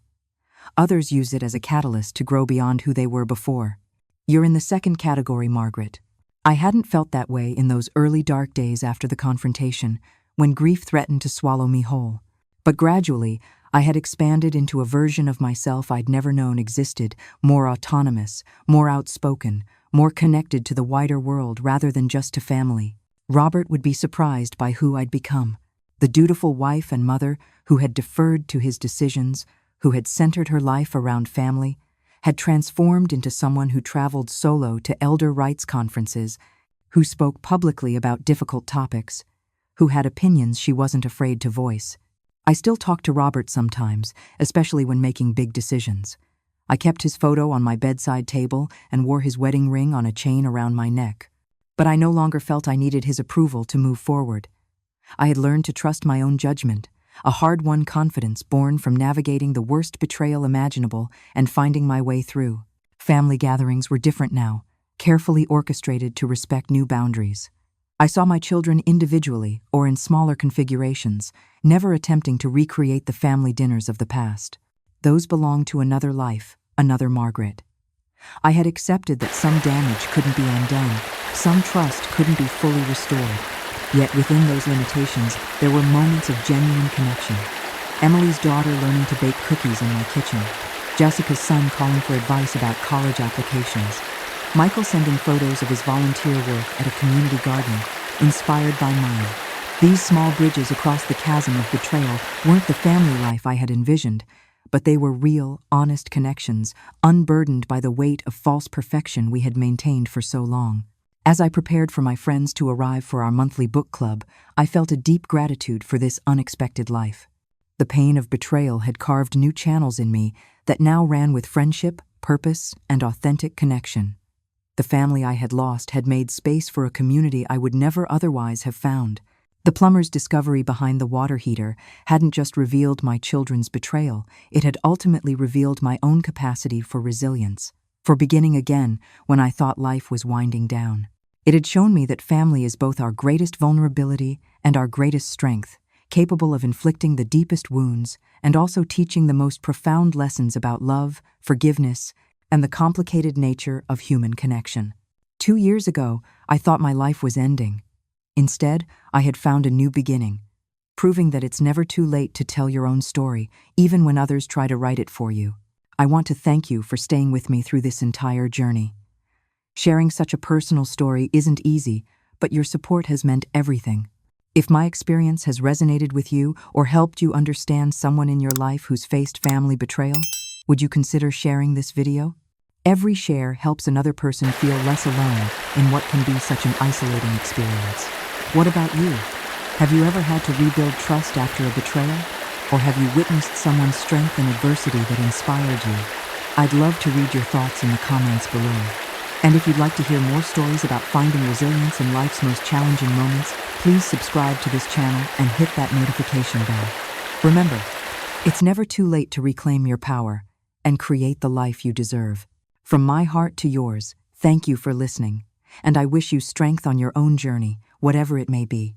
Speaker 1: Others use it as a catalyst to grow beyond who they were before. "You're in the second category, Margaret." I hadn't felt that way in those early dark days after the confrontation, when grief threatened to swallow me whole. But gradually, I had expanded into a version of myself I'd never known existed, more autonomous, more outspoken, more connected to the wider world rather than just to family. Robert would be surprised by who I'd become. The dutiful wife and mother who had deferred to his decisions, who had centered her life around family, had transformed into someone who traveled solo to elder rights conferences, who spoke publicly about difficult topics, who had opinions she wasn't afraid to voice. I still talked to Robert sometimes, especially when making big decisions. I kept his photo on my bedside table and wore his wedding ring on a chain around my neck. But I no longer felt I needed his approval to move forward. I had learned to trust my own judgment, a hard-won confidence born from navigating the worst betrayal imaginable and finding my way through. Family gatherings were different now, carefully orchestrated to respect new boundaries. I saw my children individually or in smaller configurations, never attempting to recreate the family dinners of the past. Those belonged to another life, another Margaret. I had accepted that some damage couldn't be undone, some trust couldn't be fully restored. Yet within those limitations, there were moments of genuine connection. Emily's daughter learning to bake cookies in my kitchen, Jessica's son calling for advice about college applications, Michael sending photos of his volunteer work at a community garden, inspired by mine. These small bridges across the chasm of betrayal weren't the family life I had envisioned, but they were real, honest connections, unburdened by the weight of false perfection we had maintained for so long. As I prepared for my friends to arrive for our monthly book club, I felt a deep gratitude for this unexpected life. The pain of betrayal had carved new channels in me that now ran with friendship, purpose, and authentic connection. The family I had lost had made space for a community I would never otherwise have found. The plumber's discovery behind the water heater hadn't just revealed my children's betrayal, it had ultimately revealed my own capacity for resilience, for beginning again when I thought life was winding down. It had shown me that family is both our greatest vulnerability and our greatest strength, capable of inflicting the deepest wounds and also teaching the most profound lessons about love, forgiveness, and the complicated nature of human connection. 2 years ago, I thought my life was ending. Instead, I had found a new beginning, proving that it's never too late to tell your own story, even when others try to write it for you. I want to thank you for staying with me through this entire journey. Sharing such a personal story isn't easy, but your support has meant everything. If my experience has resonated with you or helped you understand someone in your life who's faced family betrayal, would you consider sharing this video? Every share helps another person feel less alone in what can be such an isolating experience. What about you? Have you ever had to rebuild trust after a betrayal? Or have you witnessed someone's strength in adversity that inspired you? I'd love to read your thoughts in the comments below. And if you'd like to hear more stories about finding resilience in life's most challenging moments, please subscribe to this channel and hit that notification bell. Remember, it's never too late to reclaim your power and create the life you deserve. From my heart to yours, thank you for listening, and I wish you strength on your own journey, whatever it may be.